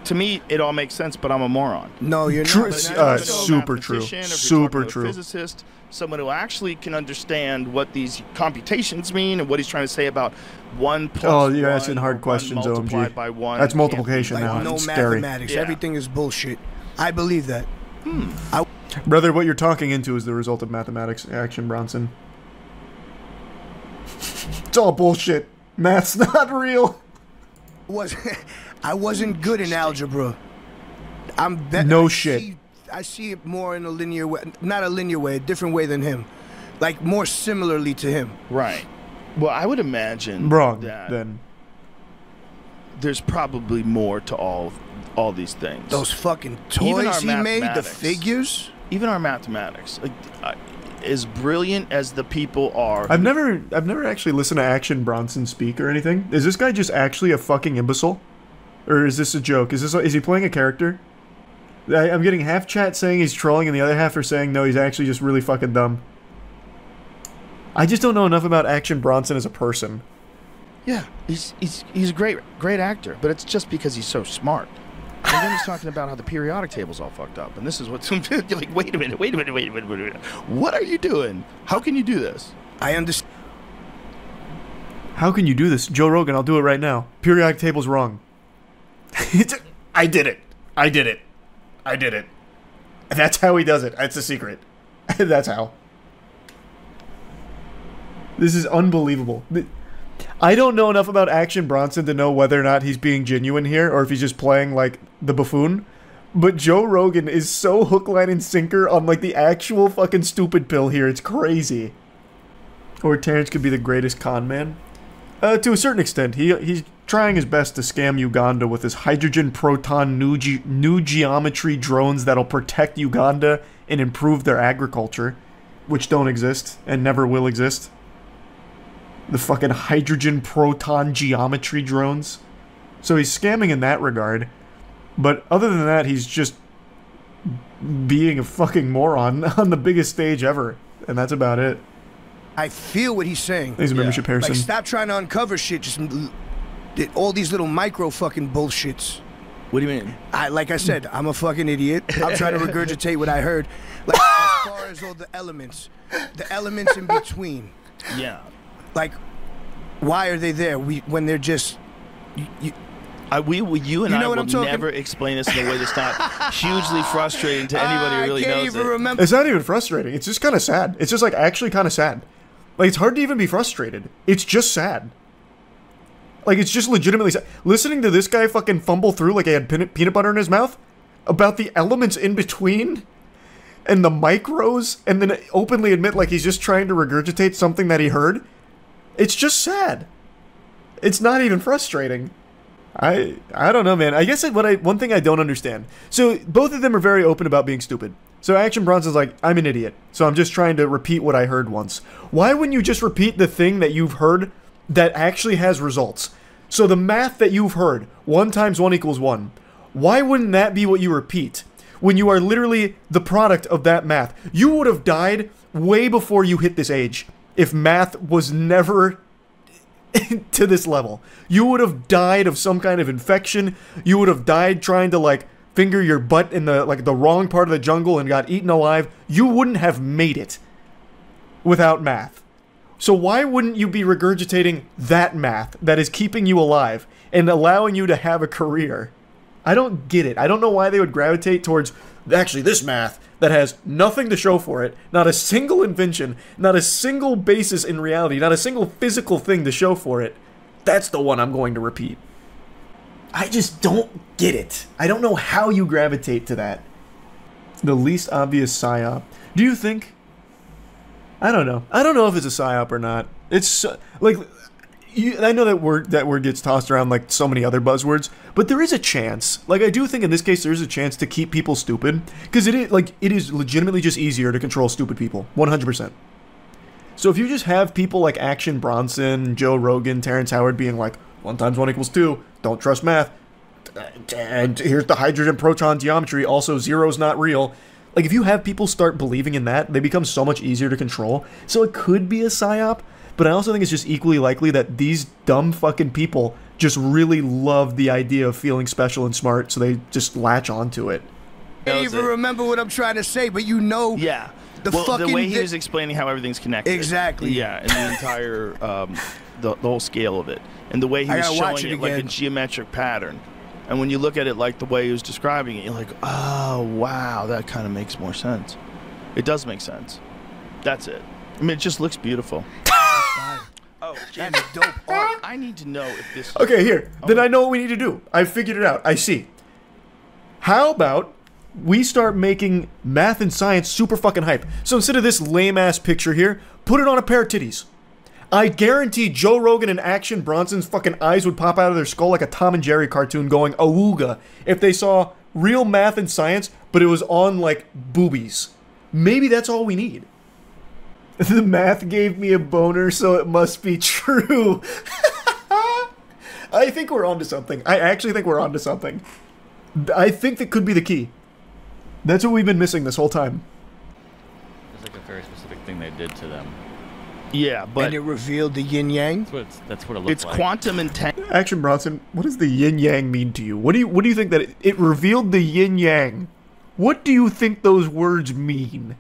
To me, it all makes sense, but I'm a moron. No, you're True, not. super true. Super true. Physicist, someone who actually can understand what these computations mean and what he's trying to say about 1 plus Oh, you're 1 asking hard questions, multiplied OMG. by 1 That's multiplication Like, now. no It's scary. mathematics. Everything is bullshit. I believe that. Brother, what you're talking into is the result of mathematics, Action Bronson. It's all bullshit. Math's not real. I wasn't good in algebra. No shit. I see it more in a linear way, not a linear way, a different way than him, like more similarly to him. Right. Well, I would imagine Wrong, that then. There's probably more to all these things. Those fucking Even toys our he made, the mathematics. figures. Even our mathematics, like, as brilliant as the people are. I've never actually listened to Action Bronson speak or anything. Is this guy just actually a fucking imbecile? Or is this a joke? Is he playing a character? I'm getting half chat saying he's trolling and the other half are saying no, he's actually just really fucking dumb. I just don't know enough about Action Bronson as a person. Yeah, he's a great actor, but it's just because he's so smart. And then he's talking about how the periodic table's all fucked up, and this is what you're like. Wait a minute. What are you doing? How can you do this? I understand. How can you do this? Joe Rogan, I'll do it right now. Periodic table's wrong. I did it. That's how he does it. It's a secret. That's how. This is unbelievable. I don't know enough about Action Bronson to know whether or not he's being genuine here or if he's just playing, like, the buffoon. But Joe Rogan is so hook, line, and sinker on, like, the actual fucking stupid pill here. It's crazy. Or Terrence could be the greatest con man. To a certain extent, he's trying his best to scam Uganda with his hydrogen proton new geometry drones that'll protect Uganda and improve their agriculture, which don't exist and never will exist. The fucking hydrogen proton geometry drones. So he's scamming in that regard. But other than that, he's just being a fucking moron on the biggest stage ever. And that's about it. I feel what he's saying. He's a membership person. Like, stop trying to uncover shit. Just all these little micro fucking bullshits. What do you mean? Like I said, I'm a fucking idiot. I'm trying to regurgitate what I heard. Like, as far as all the elements in between. Yeah. Like, why are they there? When they're just... You and I will never explain this in a way that's not hugely frustrating to anybody who really knows it. It's not even frustrating. It's just kind of sad. It's just, like, actually kind of sad. Like, it's hard to even be frustrated. It's just sad. Like, it's just legitimately sad. Listening to this guy fucking fumble through like he had peanut butter in his mouth about the elements in between and the micros and then openly admit like he's just trying to regurgitate something that he heard. It's just sad. It's not even frustrating. I don't know, man. I guess one thing I don't understand. So both of them are very open about being stupid. So Action Bronson's like, I'm an idiot, so I'm just trying to repeat what I heard once. Why wouldn't you just repeat the thing that you've heard that actually has results? So the math that you've heard, 1 × 1 = 1. Why wouldn't that be what you repeat? When you are literally the product of that math. You would have died way before you hit this age if math was never to this level. You would have died of some kind of infection. You would have died trying to like finger your butt in the the wrong part of the jungle and got eaten alive. You wouldn't have made it without math. So why wouldn't you be regurgitating that math that is keeping you alive and allowing you to have a career? I don't get it. I don't know why they would gravitate towards actually this math that has nothing to show for it, not a single invention, not a single basis in reality, not a single physical thing to show for it. That's the one I'm going to repeat. I just don't get it. I don't know how you gravitate to that. The least obvious psyop. Do you think? I don't know. I don't know if it's a psyop or not. It's like I know that word gets tossed around like so many other buzzwords, but there is a chance. Like I do think in this case there is a chance to keep people stupid because it is legitimately just easier to control stupid people, 100%. So if you just have people like Action Bronson, Joe Rogan, Terrence Howard being like 1 × 1 = 2, don't trust math, and here's the hydrogen proton geometry, also zero's not real. Like if you have people start believing in that, they become so much easier to control. So it could be a psyop. But I also think it's just equally likely that these dumb fucking people just really love the idea of feeling special and smart, so they just latch onto it. I can't even remember what I'm trying to say, but you know. Yeah. The the way he was explaining how everything's connected. Exactly. Yeah, and the entire, the whole scale of it. And the way he was showing it like a geometric pattern. And when you look at it like the way he was describing it, you're like, oh, wow, that kind of makes more sense. It does make sense. That's it. I mean, it just looks beautiful. Oh, Jimmy, dope art. I need to know if this... Okay, here. Then I know what we need to do. I figured it out. I see. How about we start making math and science super fucking hype? So instead of this lame-ass picture here, put it on a pair of titties. I guarantee Joe Rogan and Action Bronson's fucking eyes would pop out of their skull like a Tom and Jerry cartoon going awooga if they saw real math and science, but it was on, like, boobies. Maybe that's all we need. The math gave me a boner, so it must be true. I think we're onto something. I actually think we're onto something. I think that could be the key. That's what we've been missing this whole time. It's like a very specific thing they did to them. Yeah, but... And it revealed the yin-yang? That's what it looks like. It's quantum intent. Action Bronson, what does the yin-yang mean to you? What do you think that it revealed the yin-yang? What do you think those words mean?